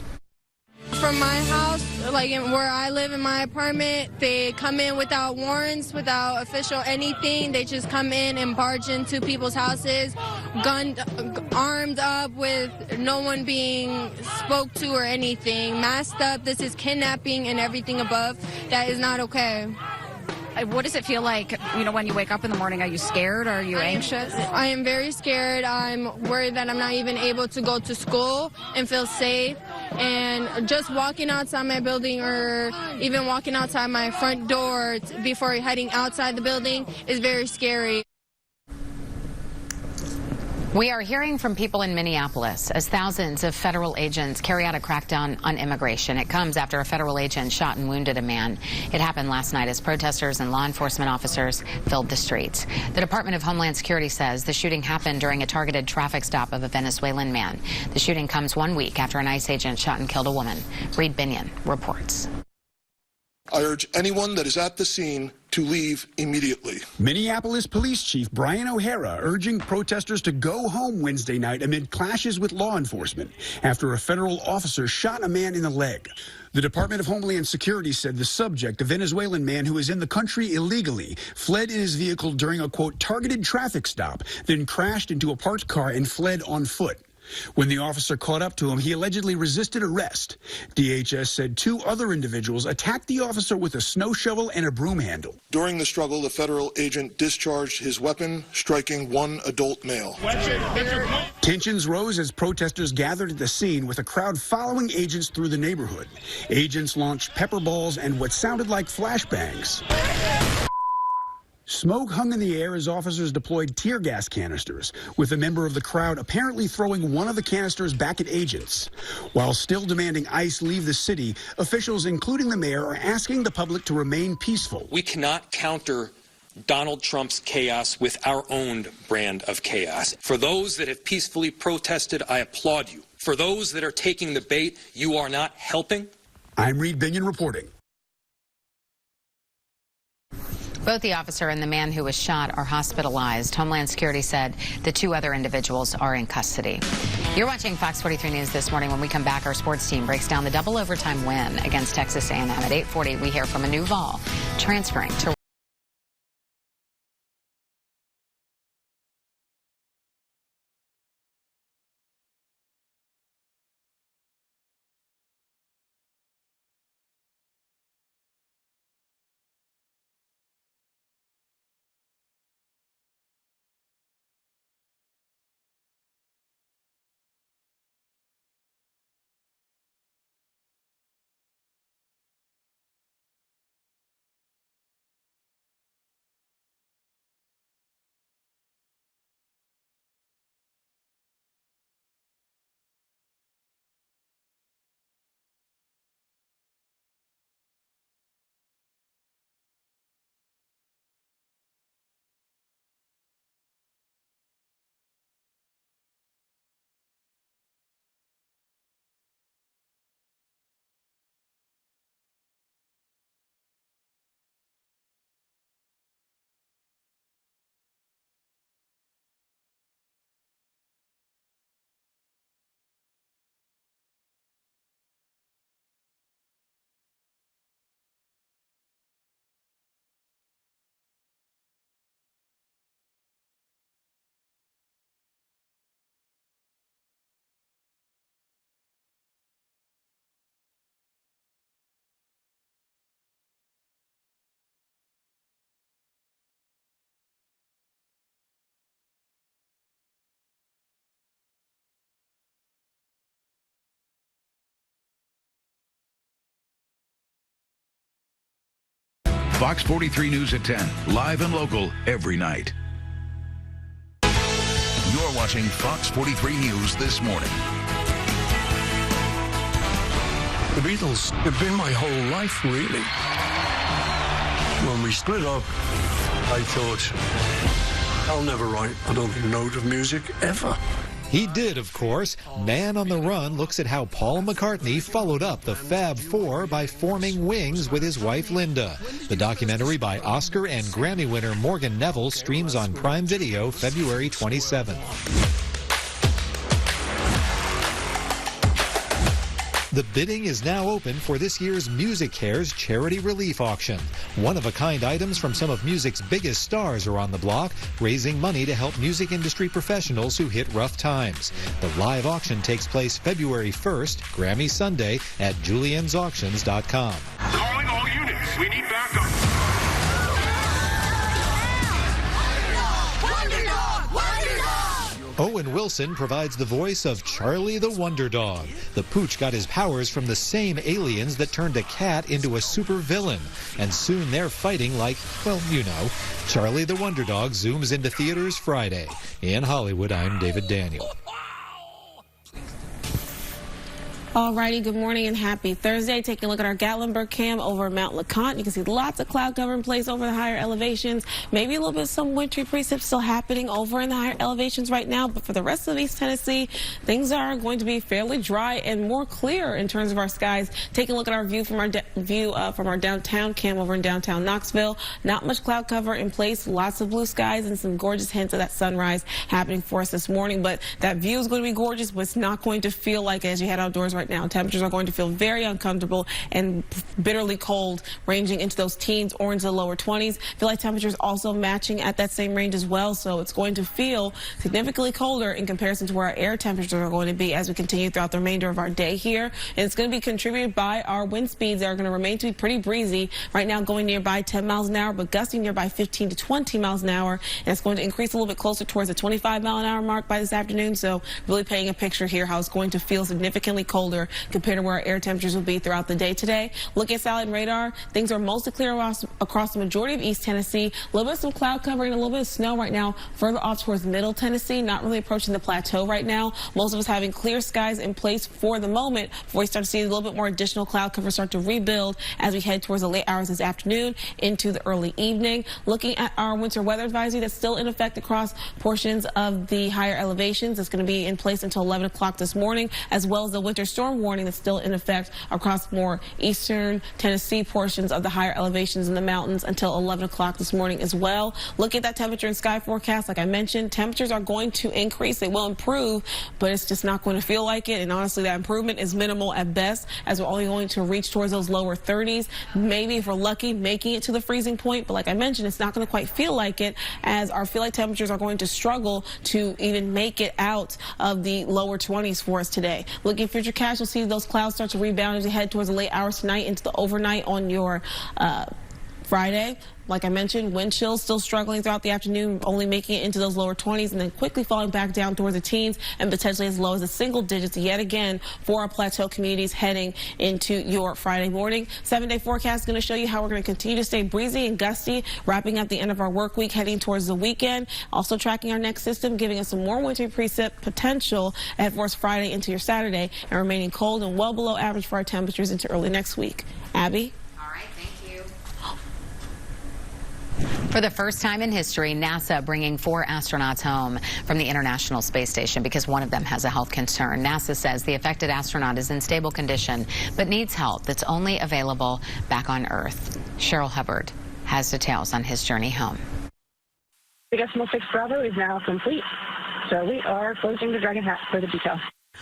From my house, like where I live in my apartment, they come in without warrants, without official anything. They just come in and barge into people's houses, gunned, armed up, with no one being spoke to or anything, masked up. This is kidnapping and everything above. That is not okay. What does it feel like, when you wake up in the morning? Are you scared? Are you anxious? I am very scared. I'm worried that I'm not even able to go to school and feel safe. And just walking outside my building, or even walking outside my front door before heading outside the building, is very scary. We are hearing from people in Minneapolis as thousands of federal agents carry out a crackdown on immigration. It comes after a federal agent shot and wounded a man. It happened last night as protesters and law enforcement officers filled the streets. The Department of Homeland Security says the shooting happened during a targeted traffic stop of a Venezuelan man. The shooting comes 1 week after an ICE agent shot and killed a woman. Reed Binion reports. I urge anyone that is at the scene to leave immediately. Minneapolis Police Chief Brian O'Hara urging protesters to go home Wednesday night amid clashes with law enforcement after a federal officer shot a man in the leg. The Department of Homeland Security said the subject, a Venezuelan man who is in the country illegally, fled in his vehicle during a, quote, targeted traffic stop, then crashed into a parked car and fled on foot. When the officer caught up to him, he allegedly resisted arrest. DHS said 2 other individuals attacked the officer with a snow shovel and a broom handle. During the struggle, the federal agent discharged his weapon, striking 1 adult male. Tensions rose as protesters gathered at the scene with a crowd following agents through the neighborhood. Agents launched pepper balls and what sounded like flashbangs. Smoke hung in the air as officers deployed tear gas canisters, with a member of the crowd apparently throwing one of the canisters back at agents. While still demanding ICE leave the city, officials, including the mayor, are asking the public to remain peaceful. We cannot counter Donald Trump's chaos with our own brand of chaos. For those that have peacefully protested, I applaud you. For those that are taking the bait, you are not helping. I'm Reed Binion reporting. Both the officer and the man who was shot are hospitalized. Homeland Security said the 2 other individuals are in custody. You're watching Fox 43 News this morning. When we come back, our sports team breaks down the double overtime win against Texas A&M. At 8:40, we hear from a new Vol transferring to Fox 43 News at 10, live and local every night. You're watching Fox 43 News this morning. The Beatles have been my whole life, really. When we split up, I thought, I'll never write another note of music, ever. He did, of course. Man on the Run looks at how Paul McCartney followed up the Fab Four by forming Wings with his wife Linda. The documentary by Oscar and Grammy winner Morgan Neville streams on Prime Video February 27th. The bidding is now open for this year's Music Cares charity relief auction. One-of-a-kind items from some of music's biggest stars are on the block, raising money to help music industry professionals who hit rough times. The live auction takes place February 1st, Grammy Sunday, at juliensauctions.com. Calling all units. We need backup. Owen Wilson provides the voice of Charlie the Wonder Dog. The pooch got his powers from the same aliens that turned a cat into a supervillain. And soon they're fighting like, well, you know. Charlie the Wonder Dog zooms into theaters Friday. In Hollywood, I'm David Daniel. Alrighty, good morning and happy Thursday. Taking a look at our Gatlinburg cam over Mount LeConte. You can see lots of cloud cover in place over the higher elevations. Maybe a little bit of some wintry precip still happening over in the higher elevations right now. But for the rest of East Tennessee, things are going to be fairly dry and more clear in terms of our skies. Taking a look at our view from our downtown cam over in downtown Knoxville. Not much cloud cover in place. Lots of blue skies and some gorgeous hints of that sunrise happening for us this morning. But that view is going to be gorgeous, but it's not going to feel like it as you head outdoors right now. Temperatures are going to feel very uncomfortable and bitterly cold, ranging into those teens or into the lower 20s. Feel like temperatures also matching at that same range as well, so it's going to feel significantly colder in comparison to where our air temperatures are going to be as we continue throughout the remainder of our day here. And it's going to be contributed by our wind speeds that are going to remain to be pretty breezy. Right now going nearby 10 miles an hour, but gusting nearby 15 to 20 miles an hour. And it's going to increase a little bit closer towards the 25 mile an hour mark by this afternoon. So really painting a picture here how it's going to feel significantly colder compared to where our air temperatures will be throughout the day today. Look at satellite radar. Things are mostly clear across the majority of East Tennessee. A little bit of some cloud covering, a little bit of snow right now further off towards Middle Tennessee, not really approaching the plateau right now. Most of us having clear skies in place for the moment before we start to see a little bit more additional cloud cover start to rebuild as we head towards the late hours this afternoon into the early evening. Looking at our winter weather advisory that's still in effect across portions of the higher elevations. It's going to be in place until 11 o'clock this morning, as well as the winter storm warning that's still in effect across more eastern Tennessee portions of the higher elevations in the mountains until 11 o'clock this morning as well. Look at that temperature and sky forecast. Like I mentioned, temperatures are going to increase. They will improve, but it's just not going to feel like it. And honestly, that improvement is minimal at best, as we're only going to reach towards those lower 30s. Maybe if we're lucky, making it to the freezing point. But like I mentioned, it's not going to quite feel like it, as our feel like temperatures are going to struggle to even make it out of the lower 20s for us today. Looking at future cash, you'll see those clouds start to rebound as you head towards the late hours tonight into the overnight on your Friday. Like I mentioned, wind chills still struggling throughout the afternoon, only making it into those lower 20s and then quickly falling back down towards the teens and potentially as low as the single digits yet again for our plateau communities heading into your Friday morning. 7-day forecast is going to show you how we're going to continue to stay breezy and gusty, wrapping up the end of our work week, heading towards the weekend. Also tracking our next system, giving us some more winter precip potential ahead for us Friday into your Saturday, and remaining cold and well below average for our temperatures into early next week. Abby? For the first time in history, NASA bringing 4 astronauts home from the International Space Station because one of them has a health concern. NASA says the affected astronaut is in stable condition but needs help that's only available back on Earth. Cheryl Hubbard has details on his journey home. The Decimal 6 Bravo is now complete, so we are closing the Dragon hatch for the detail.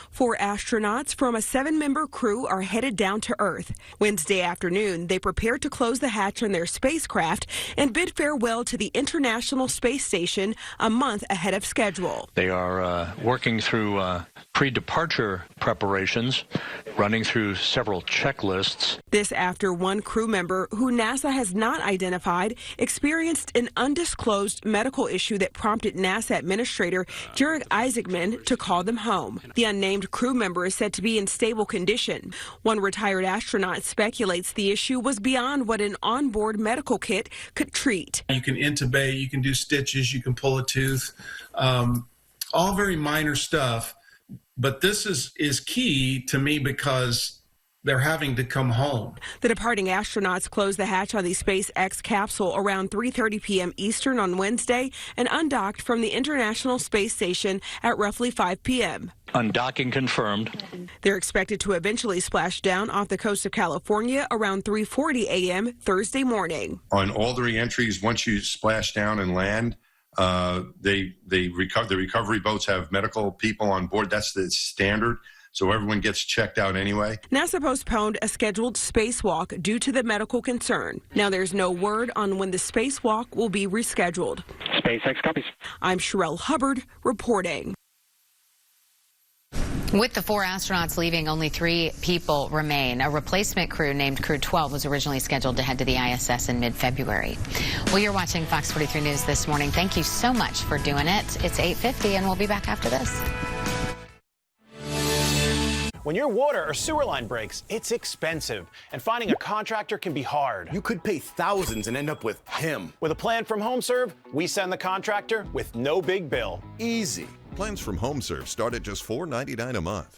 4 astronauts from a 7-member crew are headed down to Earth. Wednesday afternoon, they prepared to close the hatch on their spacecraft and bid farewell to the International Space Station a month ahead of schedule. They are working through pre-departure preparations, running through several checklists. This after one crew member, who NASA has not identified, experienced an undisclosed medical issue that prompted NASA Administrator Jurek Isaacman to call them home. The unnamed crew member is said to be in stable condition. One retired astronaut speculates the issue was beyond what an onboard medical kit could treat. You can intubate, you can do stitches, you can pull a tooth, all very minor stuff. But this is key to me because they're having to come home. The departing astronauts closed the hatch on the SpaceX capsule around 3:30 p.m. Eastern on Wednesday and undocked from the International Space Station at roughly 5 p.m. Undocking confirmed. They're expected to eventually splash down off the coast of California around 3:40 a.m. Thursday morning. On all the re-entries, once you splash down and land, the recovery boats have medical people on board. That's the standard. So everyone gets checked out anyway. NASA postponed a scheduled spacewalk due to the medical concern. Now there's no word on when the spacewalk will be rescheduled. SpaceX copies. I'm Cheryl Hubbard reporting. With the 4 astronauts leaving, only 3 people remain. A replacement crew named Crew 12 was originally scheduled to head to the ISS in mid-February. Well, you're watching Fox 43 News this morning. Thank you so much for doing it. It's 8:50, and we'll be back after this. When your water or sewer line breaks, it's expensive, and finding a contractor can be hard. You could pay thousands and end up with him. With a plan from HomeServe, we send the contractor with no big bill. Easy. Plans from HomeServe start at just $4.99 a month.